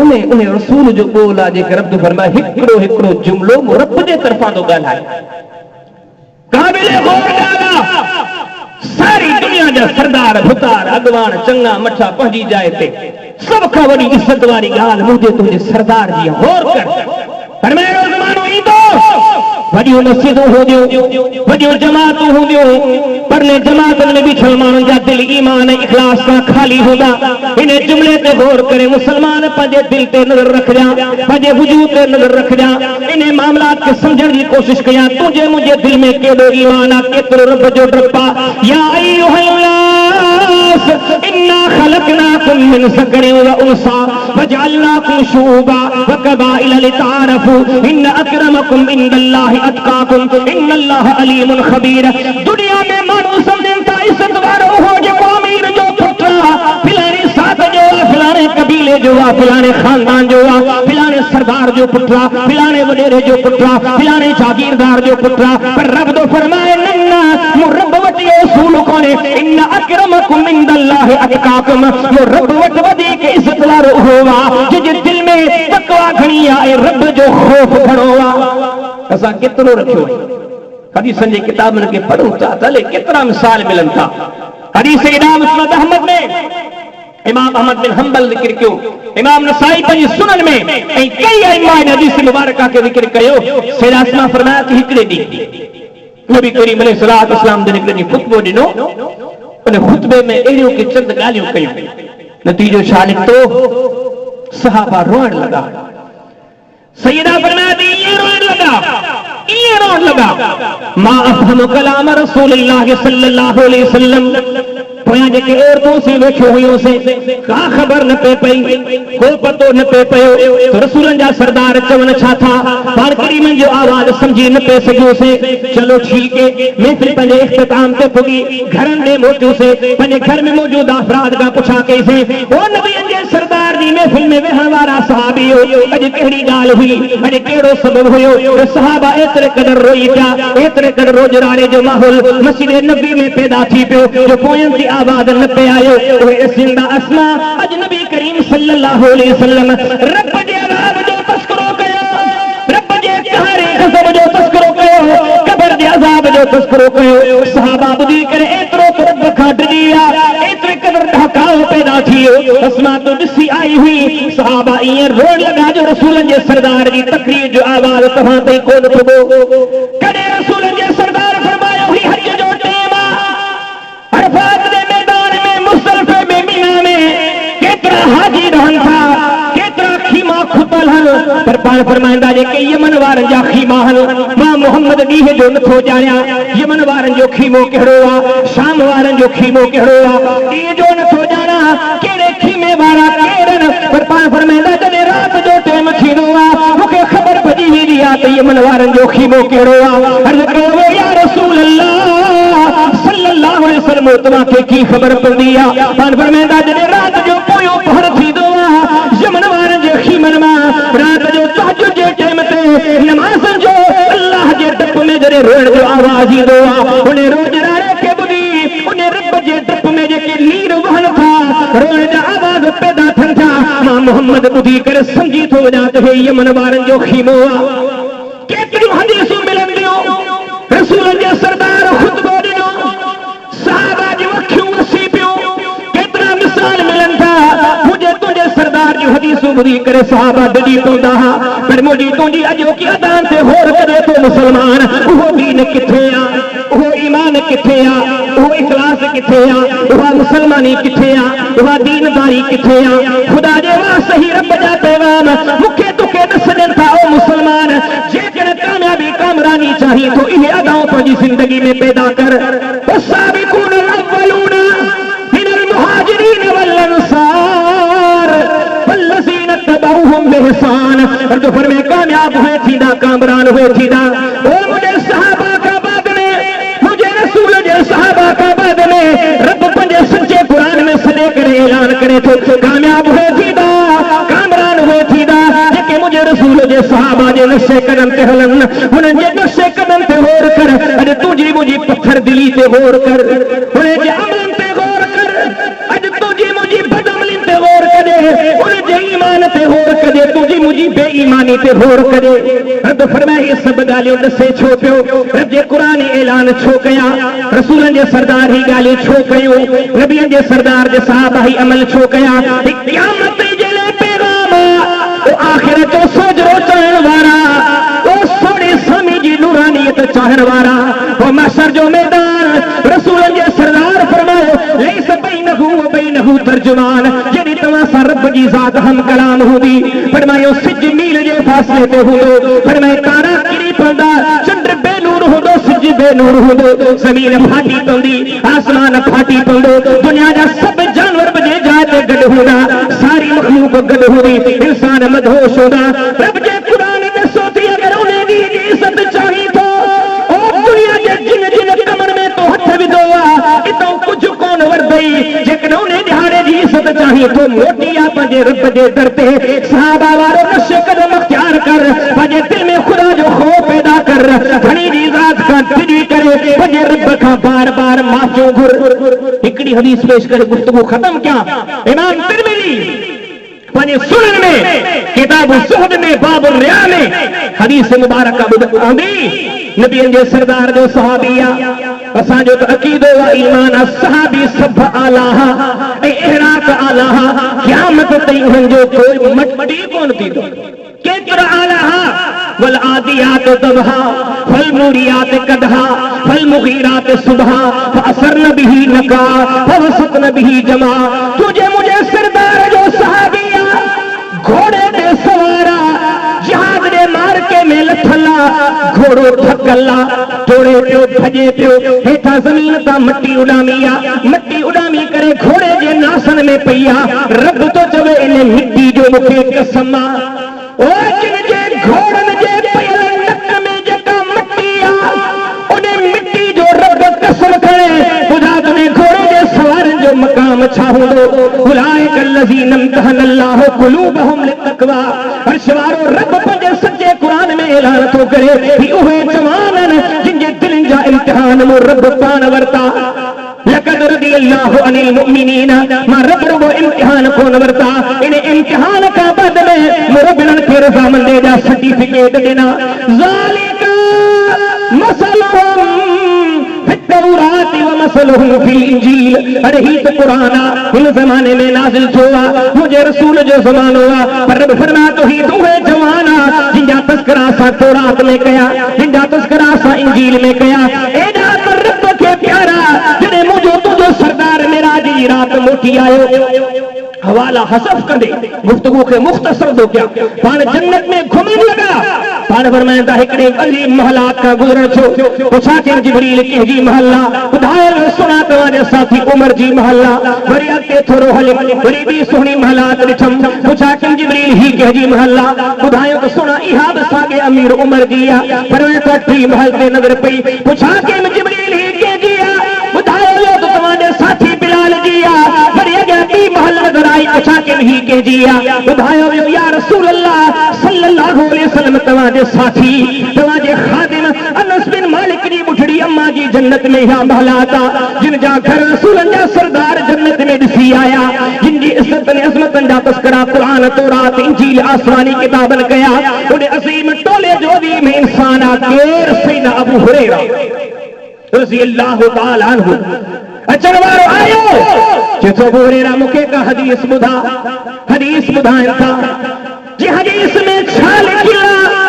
उन रसूल जो ॿोल आहे जेके रब फरमाए हिकिड़ो हिकिड़ो जुमलो रब जे तरफ़ां थो ॻाल्हाए क़ाबिल गौर ॻाल्हि सारी दुनिया जा सरदार भुतार अॻवान चङा मठा पंहिंजी जाइ ते सभ खां वॾी इज़त वारी ॻाल्हि मुंहिंजे तुंहिंजे सरदार जी गौर कर फरमायो ज़मानो ईंदो वॾियूं मस्जिदूं हूंदियूं वॾियूं जमातूं हूंदियूं पर ने जमातनि में बिठल माण्हुनि जा दिल ईमान इखलास खां खाली हूंदा इन जुमले ते गौर करे मुसलमान पंहिंजे दिल ते नज़र रखजा पंहिंजे वजूद ते नज़र रखजा इन मामलात खे सम्झण जी कोशिश कयां तुंहिंजे मुंहिंजे दिल में केॾो ईमान आहे केतिरो रब जो डप आहे या इन्ना खलकनाकुम मिन ज़करिन व उन्सा वजअलनाकुम शुऊबा व क़बाइल लितारफू इन्न अकरमकुम इंदल्लाहि अतकाकुम इन्नल्लाह अलीमुन खबीर दुनिया में माण्हू सम्झनि था इज़त वारो हो जेको अमीर जो पुत्र फिलाने साथ जो फिलाने कबीले जो फिलाने खानदान जो फिलाने सरदार जो पुत्र फिलाने वडेरे जो पुत्र फिलाने जागीरदार जो पुत्र पर रब तो फरमाए नन्ना रब वटि उसूल कोने इन्न अकरमकुम इंदल्लाहि अतकाकुम रब वटि वधीक इज़त वारो होवा जे दिल में तकवा घणी आहे रब जो खौफ घणो आहे असां केतिरो रखियो हदीसनि जी किताबनि खे पढ़ूं था तले केतिरा मिसाल मिलनि था हदीस इमाम मुस्नद अहमद में इमाम अहमद बिन हंबल ज़िक्र कयो इमाम नसाई पंहिंजी सुनन में ऐं कई अइम्मा इन हदीस मुबारका खे ज़िक्र कयो सैयदा अस्मा फरमाया त हिकिड़े ॾींहुं नबी करीम अलैहिस्सलातु वस्सलाम जन हिकिड़े ॾींहुं ख़ुतबो ॾिनो उन ख़ुतबे में अहिड़ियूं के चंद ॻाल्हियूं कयूं नतीजो छा निकितो सहाबा रोअण लॻा सैयदा फरमाया त ईअं रोअण लॻा मां अफ़हमु कलाम रसूलिल्लाह सल्लल्लाहु अलैहि वसल्लम पोयां जेके औरतूं से वेठो हुयोसीं का ख़बर न पे पई को पतो न पे पियो त रसूलनि जा सरदार चवनि छा था पाण करीमनि जो आवाज़ सम्झी न पे सघियोसीं चलो ठीक है महफ़िल पंहिंजे इख़्तिताम ते पुगी घरनि ॾे मोटियोसीं पंहिंजे घर में मौजूद अफ़राद खां पुछा कईसीं ओ नबीअनि जे सरदार जी महफ़िल में वेहण वारा सहाबी अॼु कहिड़ी ॻाल्हि हुई अॼु कहिड़ो सबबु हुयो सहाबा एतिरे क़दुरु रोई पिया एतिरे क़दुरु रोज़गारे जो माहौल मस्जिद नबी में पैदा थी पियो जो पोयनि जी आवाज़ न पे आयो उहे सिंदा अस्मा अॼु नबी करीम सल्लल्लाहु अलैहि वसल्लम रब जे अज़ाब जो तस्करो कयो रब जे कहरे गज़ब जो तस्करो कयो कब्र जे अज़ाब जो तस्करो कयो सहाबा ॿुधी करे एतिरो त रब खां डिॼी विया एतिरे क़दुरु ढकाउ पैदा थी वियो अस्मा तो ॾिसी आई हुई सहाबा ईअं रोअण लॻा जो रसूलनि जे सरदार जी तकरीर जो आवाज़ तव्हां ताईं कोन पुॼो कॾहिं रसूलनि जे सरदार फरमायो हुई हज जो टेम अरफात दे मैदान में मुज़दलिफ़े में मीना में केतिरा हाजी रहनि था केतिरा खीमा खुतल हन पर पाण फरमाईंदा जेके यमन वारनि जा खीमा हन मां मोहम्मद ॾींहं जो नथो ॼाणियां यमन वारनि जो खीमो कहिड़ो आहे शाम वारनि जो खीमो कहिड़ो आहे ॾींहं जो नथो ॼाणा कहिड़े खीमे वारा केरनि पर पाण फरमाईंदा जॾहिं राति जो टाइम थींदो आहे मूंखे ख़बर पइजी वेंदी आहे त यमन वारनि जो खीमो कहिड़ो आहे अर्ज़ कयो या रसूल अल्लाह सल्लल्लाहु अलैहि वसल्लम तव्हांखे की ख़बर पवंदी आहे पाण फरमाईंदा जॾहिं राति जो पोयों पहर थींदो आहे यमन वारनि जे खीमनि मां राति जो तहज्जुद जे टाइम ते नमाज़नि जो अल्लाह जे डप में जॾहिं रोअण जो आवाज़ ईंदो आहे उन रोज़गारे खे ॿुधी उन रब जे डप में जेके नीर वहनि था रोअण जा आवाज़ पैदा थियनि था मां मोहम्मद ॿुधी करे सम्झी थो वञां त हे यमन वारनि जो खीमो आहे केतिरियूं हदीसूं मिलंदियूं रसूलनि जे सरदार ख़ुतबो ॾिनो सहाबा जूं अखियूं वसी पियूं केतिरा मिसाल मिलनि था मुंहिंजे तुंहिंजे सरदार जी हदीस बुधी करे सहाबा ददी पौंदा हा पर मुझी तुझी अजो की अदान से होर करे तो मुसलमान वो दीन किथे आ, वो ईमान किथे आ, वो इखलास किथे आ, वो मुसलमानी किथे आ, वो दीनदारी किथे आ। खुदा जे वास्ते ही रब जा पैगाम मुखे तुके दसने था ओ मुसलमान जेकर कामयाबी कामरानी चाहिए तो इन्हें अदाओं पर जिंदगी में पैदा कर। वस्साबिकून अव्वलून मिनल मुहाजिरीन वल अंसार वल्लज़ीना तबऊहुम बिइहसान। और जो फरमाए कामयाब हुए थीदा कामरान हुए थीदा ओ मुझे सहाबा का बाद में मुझे रसूल जे सहाबा का बाद में रब पंजे सच्चे कुरान में सदे करे ऐलान करे तो कामयाब हुए थीदा कामरान हुए थीदा जेके मुझे रसूल जे सहाबा जे नशे कदम ते हलन उन जे नशे कदम ते होर कर अरे तुझी मुझी पत्थर दिली ते होर कर उन जे अमल ते गौर कर अज तुझी मुझी बदअमली ते गौर करे उन जे ईमान ते होर करे तुझी मुझी बेईमानी ते होर करे। रब फरमाए ये सब गालियों दसे छो पियो रब जे कुरान ऐलान छो कया रसूलन जे सरदार ही गाली छो कयो नबियन जे सरदार जे सहाबा ही अमल छो कया क़यामत जे ले पैगाम ओ आखिरत जो सोजरो चढ़न वारा ओ सोनी समी जी नूरानियत चाहन वारा ओ महशर जो मैदान रसूलन जे सरदार फरमायो लैस बैनहु व बैनहु तर्जुमान जड़ी तवा सा रब जी जात हम कलाम हुदी फरमायो सिज मील जे फासले ते हुदो फरमाए तारा किरी पंदा चंद्र बेनूर हुदो सिज बेनूर हुदो जमीन फाटी पंदी आसमान फाटी पंदो दुनिया जा सब जानवर बजे जाते गड हुदा सारी मखलूक गड हुदी इंसान मदहोश होदा। रब जे कुरान में सोती अगर उन्हें दी इज्जत चाहिए तो ओ दुनिया के जिन जिन कमर में तो हथ विदोवा इतो कुछ कौन वर्दई जेकन उन्हें दिहाड़े दी इज्जत चाहिए तो मोटिया पंजे रब जे दरते सहाबा वारो नशे कदम अख्तियार कर पंजे दिल में खुदा जो खौफ पैदा कर घणी जी जात का तिरी करे पंजे रब का बार बार माफियों घुर। इकड़ी हदीस पेश करे गुफ्तगू खत्म क्या इमाम तिरमिज़ी पंजे सुनन में किताब ज़ुहद में बाब रिया में हदीस मुबारक आंदी नबी जे सरदार जो सहाबिया असां जो अकीदो व ईमान सहाबी सब आला ए इहराक आला क़यामत ताईं उन जो कोई मटड़ी कोन थींदो केतिरा आला वल आदियात दबहा फल मुरियात कदहा फल मुगीरात सुबहा फअसरन बिही नका फवसतन बिही जमा। तुझे मुझे सरदार जो सहाबिया घोड़े दे सवारा जहाज दे मार के में लथला घोड़ो थकला तोड़े पियो भजे पियो हेठा जमीन ता मट्टी उडामी करे घोड़े जे नासन में पईया रब तो चवे इने मिट्टी जो मुखे कसम ओ जिन जे घोड़न जे पयल नक में जका मट्टी आ उने मिट्टी जो रब कसम करे खुदा तने घोड़े जे सवार जो मकाम छाहुंदो उलाइक अल्लज़ीना इम्तहन अल्लाह कुलूबहुम लित्तक़वा। अर्शवारो रब पंजे सच्चे कुरान में ऐलान तो करे कि उहे जवानन जिन जे दिलन जा इम्तिहान मो रब पान वरता लक़द रदियल्लाहु अनिल मुमिनीना मा रब वो इम्तिहान कोन वरता इने इम्तिहान का बाद में मुरबिन के रज़ामंदे जा सर्टिफिकेट देना ज़ालिका मसलुहुम तौरात व मसलुहुम फिल इंजील। अरे ही तो कुरान इन जमाने में नाजिल हुआ मुझे रसूल जो जमानो पर रब फरमा तो ही तू है जवाना जिंदा तस्करा सा तौरात में कया जिंदा तस्करा सा इंजील में कया एदा पर रब के प्यारा जने मुझे तुझो सरदार मेरा जी रात मोटी आयो हवाला हसफ कर दे गुफ्तगू के मुख्तसर दो क्या पान जन्नत में घूमने लगा पान फरमाया हिकड़े अजीब महलात का गुजर छो पूछा के जिब्रील के जी महल्ला बुधायल सुना तवाजे साथी उमर जी महल्ला वरी अगे थोरो हले वरी भी सोहनी महलात ॾिठम पूछा के जिब्रील ही के जी महल्ला बुधायो तो सुना इहा सागे अमीर उमर जी आ फरमाया तो टी महल ते नजर पई पूछा के जिब्रील ही के जी आ बुधायो तो तवाजे साथी बिलाल जी आ वरी अगे टी महल नजर आई पूछा के ही के जी आ बुधायो या रसूल अल्लाह सल्लल्लाहु अलैहि वसल्लम तवाजे साथी तवाजे खादिम अनस बिन मालिक जी मुठड़ी अम्मा जी जन्नत में या महलाता जिन जा घर रसूल जा सरदार जन्नत में दिसी आया जिन जी इज्जत ने अजमत जा तस्करा कुरान तौरात इंजील आसमानी किताबन कया उन्हें अजीम टोले जो दी में इंसान आ केर सैयदना अबू हुरैरा रज़ी अल्लाह तआला अन्हु अचण वारो आयो जो अबू हुरैरा मूंखे का हदीस ॿुधाइनि था जी हदीस में छा लिखियो आहे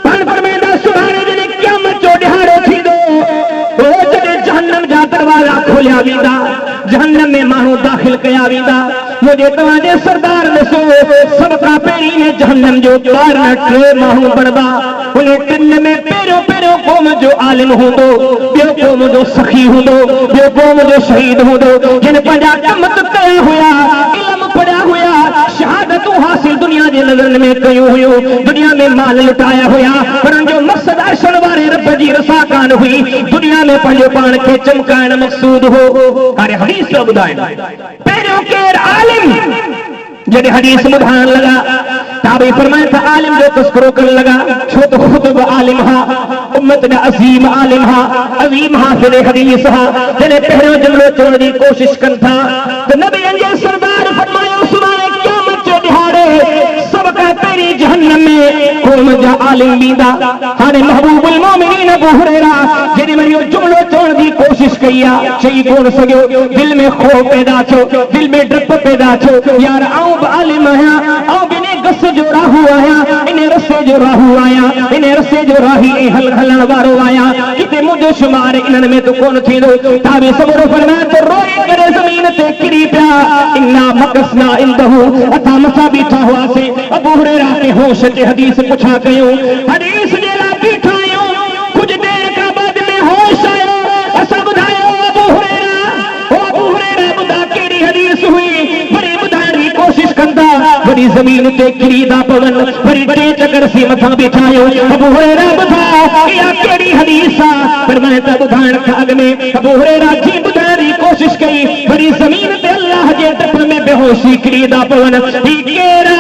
पाण फरमाईंदा सुभाणे जॾहिं क़यामत जो ॾिहाड़ो थींदो ओ जॾहिं जहन्नम जा दरवाजा खोलिया वेंदा जहन्नम में माण्हू दाख़िल कया वेंदा मुझे तव्हांजे सरदार ॾिसो सभ खां पहिरीं में जहन्नम जो द्वार टे माण्हू बणबा उन टिन में पहिरियों क़ौम जो आलिम हूंदो ॿियो क़ौम जो सखी हूंदो ॿियो क़ौम जो शहीद हूंदो जिन पंहिंजा कम कया हुआ इल्म पढ़िया हुआ शहादतूं हासिल दुनिया जे नज़रनि में कयूं हुयूं दुनिया में माल लुटाया हुआ पर जो मक़सद अचण वारे रब जी रसा कान हुई दुनिया में पंहिंजो पाण खे चमकाइण मक़सूद हो। हाणे हदीस ॿुधाइनि पहिरियों केरु आलिम जॾहिं हदीस ॿुधाइण लॻा ताबी फरमाए त आलिम जो तस्करो करण लॻा छो त ख़ुद बि आलिम हा उम्मत जा अज़ीम आलिम हा अज़ीम हाफ़िज़ हदीस हा जॾहिं पहिरियों जुमिलो चवण जी कोशिश कनि था त नबीअनि जे सरदार फरमायो सुभाणे क़यामत जो ॾिहाड़े सभ खां पहिरीं जहन्नम में क़ौम जा आलिम वेंदा। हाणे महबूबुल मोमिनीन अबू हुरैरा जेॾी महिल इहो जुमिलो चवण जी कोशिश कई आहे चई कोन सघियो दिलि में खौफ़ पैदा थियो दिलि में डप पैदा थियो यार आऊं बि आलिम आहियां आऊं बि इन गस जो राहू आहियां इन रस्ते जो राहू आहियां इन रस्ते जो राही ऐं हलण वारो आहियां किथे मुंहिंजो शुमार इन्हनि में त कोन थींदो ताबी सबरो फरमाए त रोई करे ज़मीन ते किरी पिया इन्ना मकसना इंदहू असां मथां बीठा हुआसीं अबू हुरैरा खे होश ते हदीस पुछा कयूं हदीस जे लाइ बीठा आहियूं कुझु देर खां बाद में होश आयो असां ॿुधायो अबू हुरैरा ॿुधा कहिड़ी हदीस हुई वरी ॿुधाइण जी कोशिश कंदा वरी ज़मीन ते किरींदा पवन वरी टे चकर सी मथां बीठा आहियूं अबू हुरैरा ॿुधा इहा कहिड़ी हदीस आहे पर मैं त ॿुधाइण खां अॻु में अबू हुरैरा जी ॿुधाइण जी कोशिश कई वरी ज़मीन ते अल्लाह जे डप में बेहोशी किरींदा पवन ही केरु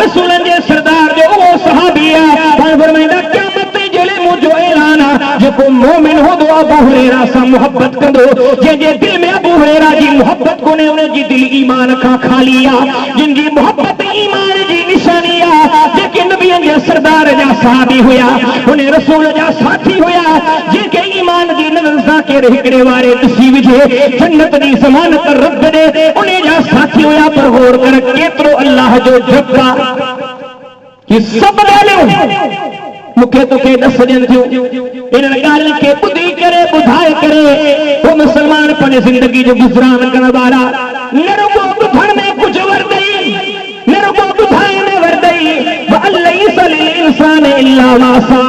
रसूलनि जे सरदार जो उहो सहाबी आहे पाण फरमाईंदा क़यामत जे लाइ मुंहिंजो ऐलान आहे जेको मोमिन हूंदो अबू हुरैरा सां मुहबत कंदो जंहिंजे दिलि में अबू हुरैरा जी मुहबत कोन्हे उनजी दिलि ईमान खां खाली आहे जिन जी मुहबत ईमान जी निशानी आहे जेके नबीअनि जे सरदार जा सहाबी हुया उन रसूल जा साथी हुया जेके ईमान जी नज़र सां केरु हिकिड़े वारे ॾिसी विझे जन्नत जी ज़मानत रब ॾे उन जा साथी हुया पर गौर कर केतिरो अल्लाह जो जप आहे ये सभु ॻाल्हियूं मूंखे तोखे ॾस ॾियनि थियूं इन्हनि ॻाल्हियुनि खे ॿुधी करे ॿुधाए करे उहो मुस्लमान पंहिंजी ज़िंदगी जो गुज़रान करण वारा न रुॻो ॿुधण में कुझु वरदई न रुॻो ॿुधाइण में वरदई वलैस लिल इंसान इल्ला मा सा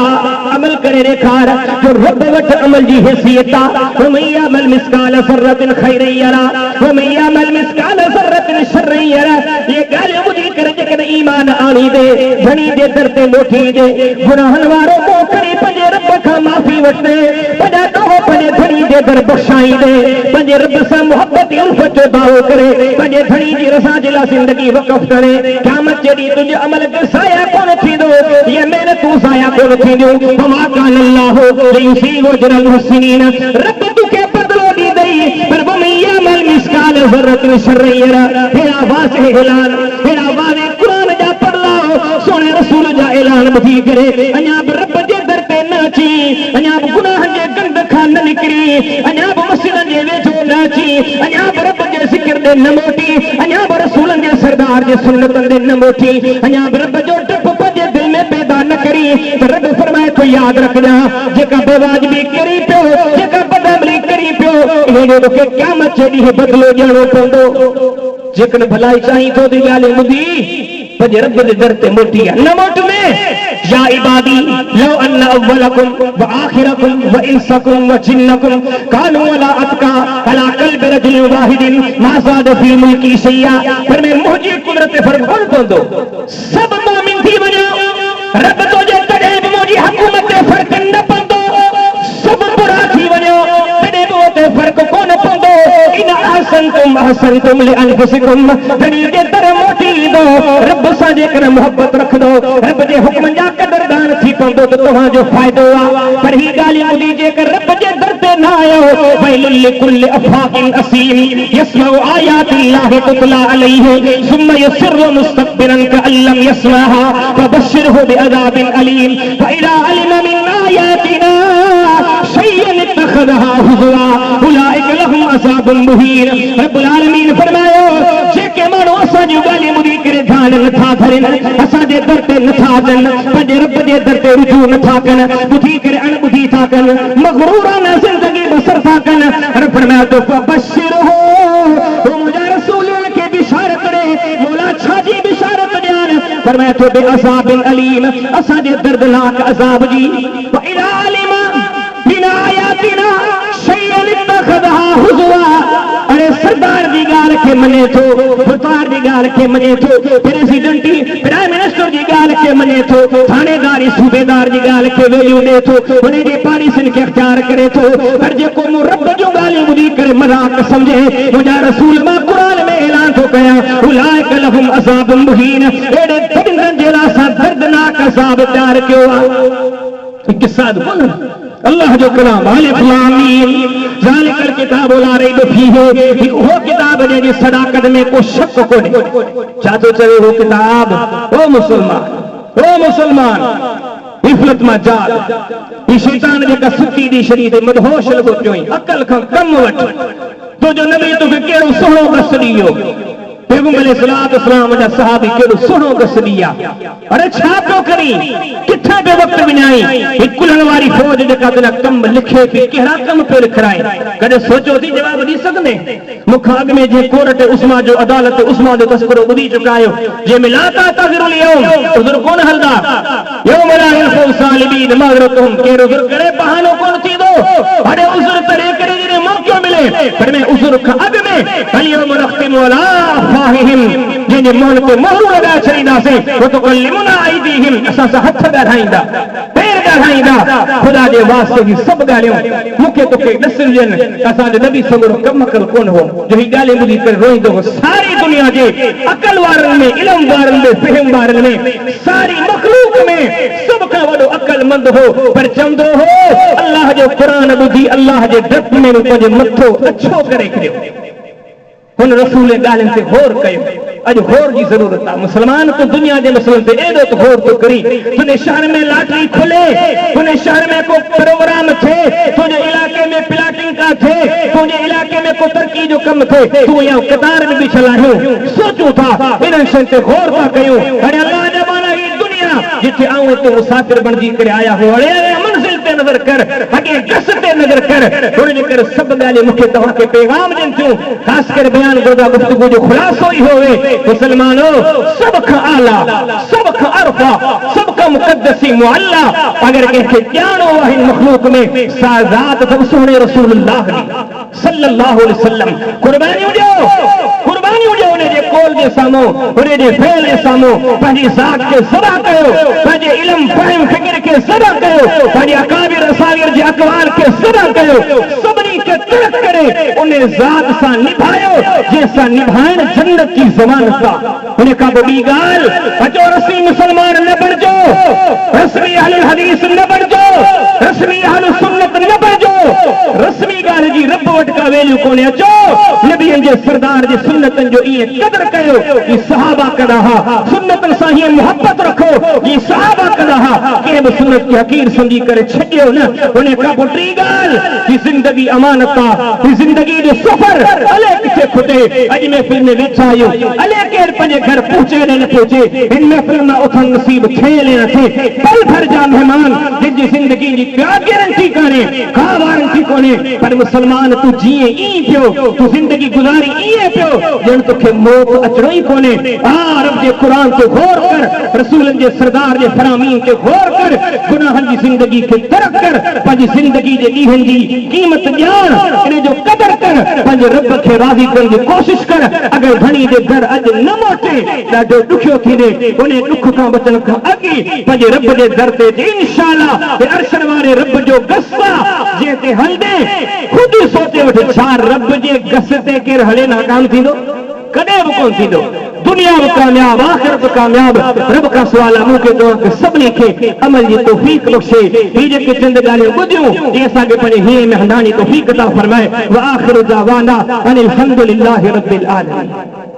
अमल करे ॾेखार जो रब वटि अमल जी हैसियत आहे वमन यअमल मिस्काल ज़र्रतिन खैरन यरा वमन यअमल मिस्काल ज़र्रतिन शर्रन यरा ये ॻाल्हि ॿुधी करे जेकॾहिं ईमान आणी दे धणी जे दर ते मोटी दे गुनाहनि वारो मोह करे पंहिंजे रब खां माफ़ी वठे पंहिंजा ॾोह पंहिंजे धणी जे दर बख़्शाई दे पंहिंजे रब सां मुहबत उल्फत जो दावो करे पंहिंजे धणी जी रज़ा जे लाइ ज़िंदगी वक़फ़ करे क़यामत जे ॾींहुं तुंहिंजे अमल खे ज़ाया कोन थींदो ये महिनतूं ज़ाया कोन थींदियूं वमा कान अल्लाहु लियुज़ीअ अजरल मुहसिनीन रब तोखे बदिलो ॾींदई पर वमन यअमल मिस्काल ज़र्रतिन शर्रन यरा हेड़ा वाज़िह ऐलान हेड़ा वाज़िह क़ुरान जा पढ़ला सोने रसूल जा ऐलान ॿुधी करे अञा बि रब जे दर ते न अची अञा बि गुनाहनि जे गंद खां न निकिरी अञा बि मस्जिदनि जे वेझो न अची अञा बि रब जे ज़िक्र ते न मोटी अञा बि रसूलनि जे सरदार जे सुन्नतनि ते न मोटी अञा बि रब जो डपु पंहिंजे दिलि में पैदा न करी त रब फरमाए थो यादि रखजां जेका बेवाजिबी करी पियो जेका बदअमली करी पियो इनजो तोखे क़यामत जे ॾींहुं बदिलो ॾियणो पवंदो जेकॾहिं भलाई चाहीं थो थी ॻाल्हि ॿुधी पंहिंजे रब जे दर ते मोटी आहे न मोट में या इबादी लौ अन्न अव्वलकुम व आखिरकुम व इंसकुम व जिन्नकुम कानू अला अतका अला क़ल्बि रजुलिन वाहिदिन मा ज़ाद फी मुल्की शैया पर मैं मुंहिंजी कुदरत ते फ़र्क़ु कोन पवंदो सभु मोमिन थी वञो रब तो जे कॾहिं बि मुंहिंजी हुकूमत ते फ़र्क़ु न पवंदो सभु बुरा थी वञो तॾहिं बि उते फ़र्क़ु कोन पवंदो इन अहसनतुम लिअनफुसिकुम धणी जे दर मोटी ईंदो रब सां जेकर मुहबत रखंदो रब जे हुक्मनि जा क़दरदान थी पवंदो त तव्हांजो फ़ाइदो आहे पर ही ॻाल्हि ॿुधी जेकर रब जे दर ते न आयो वैलुल लिकुल्लि अफ़ाकिन असीम यस्मउ आयातिल्लाहि तुतला अलैहि सुम्मा यसिरु मुस्तक्बिरन कअन लम यस्मअहा फबश्शिरहु बिअज़ाबिन अलीम फइज़ा अलिम मिन आयातिना शय्यन इत्तख़ज़हा हुज़ुआ उलाइका लहुम अज़ाबुन मुहीन। रब्बुल आलमीन फरमायो जेके माण्हू असांजूं ॻाल्हियूं ॿुधी करे ध्यान नथा धरनि, असांजे दर ते नथा अचनि, पंहिंजे रब जे दर ते रुजू नथा कनि, ॿुधी करे अणॿुधी था कनि, मग़रूराना ज़िंदगी बसर था कनि। रब फरमायो तो फबश्शिरहू, तो मुंहिंजा रसूल खे बिशारत ॾे। मौला छा जी बिशारत ॾियानि? फरमायो तो बे अज़ाबिन अलीम, असांजे दर्दनाक अज़ाब जी। व इज़ा अलिम बिन आयातिना शय्यन इत्तख़ज़हा हुज़वा। अरे सरदार जी ॻाल्हि खे मञे थो, सरदार जी ॻाल्हि खे मञे थो, प्रेसिडेंटी प्राइम मिनिस्टर जी ॻाल्हि खे मञे थो, थाणेदारी सूबेदार जी ॻाल्हि खे वैल्यू ॾे थो, हुन जे पॉलिसियुनि खे अख़्तियार करे थो। पर जेको मूं रब जूं ॻाल्हियूं ॿुधी करे मज़ाक सम्झे, मुंहिंजा रसूल मां क़ुरान में ऐलान थो कयां उलाइक लहुम अज़ाबुन मुहीन। अहिड़े दरिंदनि जे लाइ असां दर्दनाक अज़ाब तयारु कयो आहे। किस्सा कोन अल्लाह जो कलाम अलिफ लाम मीम ज़ालिकल किताबु ला रैब फीहि। वो किताब जंहिंजी सदाकत में को शक कोन्हे। छा थो चवे वो किताब? ओ मुसलमान इफ़लत मां जाग, ही शैतान जेका सुती दी शरीर ते मदहोश लॻो पियो, अकल खां कम वठ। तुंहिंजो नबी तोखे कहिड़ो सुहिणो कस ॾियो, पैगंबर अलैहिस्सलाम जा सहाबी केॾो सुहिणो कस ॾिया। अरे छा पियो करी, किथे पे वक़्तु विञाई? हिकु कुलनि वारी फौज जेका तुंहिंजा कम लिखे पई, कहिड़ा कम पियो लिखाए? कॾहिं सोचो थी जवाब ॾेई सघंदे? मूंखां अॻु में जीअं कोर्ट उस्मा जो अदालत उस्मा जो तस्करो ॿुधी चुका आहियो, जंहिंमें ला तातज़िरुल यौम, उज़र कोन हलंदा, यौम ला यनफ़उ सालिबीन मग़फ़िरतुहुम, केरु उज़र करे बहानो कोन थींदो। हाणे उज़र तॾहिं करे जॾहिं मौक़ो मिले, पर में उज़र खां अॻु में अल-यौम नख़्तिमु अला अफ़वाहिहिम, जंहिंजे मुंहं ते मोहरूं लॻाए छॾींदासीं, व तुकल्लिमुना अयदीहिम, असां सां हथ ॻाल्हाईंदा, पेर ॻाल्हाईंदा। ख़ुदा जे वास्ते जी सभु ॻाल्हियूं मूंखे तोखे ॾिसजनि। असांजो नबी सॻुड़ो कम अकल कोन हो, जो ही ॻाल्हियूं ॿुधी करे रोईंदो हो। सारी दुनिया जे अकल वारनि में, इल्म वारनि में, फ़हम वारनि में, सारी मख़लूक में सभ खां वॾो अकलमंद हो। पर चवंदो हो अल्लाह जो क़ुरान ॿुधी अल्लाह जे डप में पंहिंजो मथो अछो करे खड़ियो। हुन रसूल ॻाल्हियुनि ते गौर कयो। अॼु गौर जी ज़रूरत आहे। मुसलमान तो दुनिया जे मसइलनि ते एॾो त गौर थो करी। तुंहिंजे शहर में लॉटरी खुले, तुंहिंजे शहर में को प्रोग्राम थिए, तुंहिंजे इलाइक़े में प्लाटिंग का थिए, तुंहिंजे इलाइक़े में को तरक़ी जो कमु थिए, तूं या क़तार में बीठल आहियूं, सोचूं था इन्हनि शयुनि ते गौर था कयूं। अरे अल्लाह जा माना ही दुनिया जिथे आऊं तूं मुसाफ़िर बणिजी करे आया हो, अरे मंज़िल ते नज़र कर, अॻे गस ते नज़र कर। हुनजे करे सभु ॻाल्हियूं मूंखे तव्हांखे पैगाम ॾियनि थियूं, ख़ासि करे बयान करदा गुफ्तगू जो ख़ुलासो ई होवे। मुसलमानो सब खां आला, सब खां अरफा, सब खां मुक़द्दसी मुअल्ला अगर कंहिंखे ॼाणो आहे मख़लूक में साज़ात त सोने रसूलुल्लाह सल्लल्लाहु अलैहि वसल्लम। कुर्बानियूं ॾियो उनजे कौल जे साम्हूं, उनजे फ़इल जे साम्हूं पंहिंजी ज़ात खे ज़बह कयो, पंहिंजे इल्म फ़हम फ़िक्र खे ज़बह कयो, पंहिंजे अकाबिर असागिर जे अक़वाल खे ज़बह कयो। सभिनी खे तर्क करे उन ज़ात सां निभायो जंहिंसां निभाइण जन्नत जी ज़मानत आहे। उन खां पोइ ॿी ॻाल्हि, अचो रस्मी मुसलमान न बणिजो, रस्मी अहलुल हदीस न बणिजो, रस्मी अहलुल सुन्नत न बणिजो। रस्मी ॻाल्हि जी रब वटि का वैल्यू कोन्हे। अचो नबीअनि जे सरदार जे सुन्नतनि जो ईअं क़दर कयो कि सहाबा कंदा हुआ, सुन्नतनि सां हीअं मुहबत रखो कि सहाबा कंदा हुआ, कंहिं बि सुन्नत खे हक़ीर सम्झी करे छॾियो न। उन खां पोइ टी ॻाल्हि कि ज़िंदगी अमानत आहे, ज़िंदगी जो सफ़र अले किथे खुटे। अॼु महफ़िल में वेठा आहियूं, अले केरु पंहिंजे घर पहुचे या न पहुचे, हिन महफ़िल मां उथण नसीब थिए या न थिए। पल भर जा महिमान जंहिंजी ज़िंदगी जी का गारंटी कोन्हे, का वारंटी कोन्हे। पर मुसलमान तूं जीअं ई पियो, तूं ज़िंदगी गुज़ारी ईअं पियो ॼण तोखे मौत अचणो ई कोन्हे। रब जे क़ुरान ते गौर कर, रसूलनि जे सरदार जे फरामीन ते गौर कर, गुनाहनि जी ज़िंदगी खे तर्क कर, पंहिंजी ज़िंदगी जे ॾींहंनि जी क़ीमत ॼाण, इन जो क़दर कर, पंहिंजे रब खे राज़ी करण जी कोशिश कर। अगर धनी जे घर अॼु न मोटे ॾाढो ॾुखियो थींदे, उन ॾुख खां बचण खां अॻु पंहिंजे रब जे दर ते इंशाअल्लाह अर्शनि वारे रब जो गस आहे जंहिं ते हलंदे ख़ुदि सोचे वठ छा रब जे गस ते केरु हले नाकाम थींदो? कॾहिं बि कोन थींदो। दुनिया भी कामयाब, आखिरत कामयाब। रब का सवाल आहे मूंखे तव्हांखे सभिनी खे अमल जी तौफ़ीक़ बख़्शे। ही जेके चंद ॻाल्हियूं ॿुधियूं इहे असांखे पंहिंजे हीअं में हंधाणी तौफ़ीक़ अता फ़रमाए। व आख़िरु दावाना अनिल हम्दुलिल्लाहि रब्बिल आलमीन।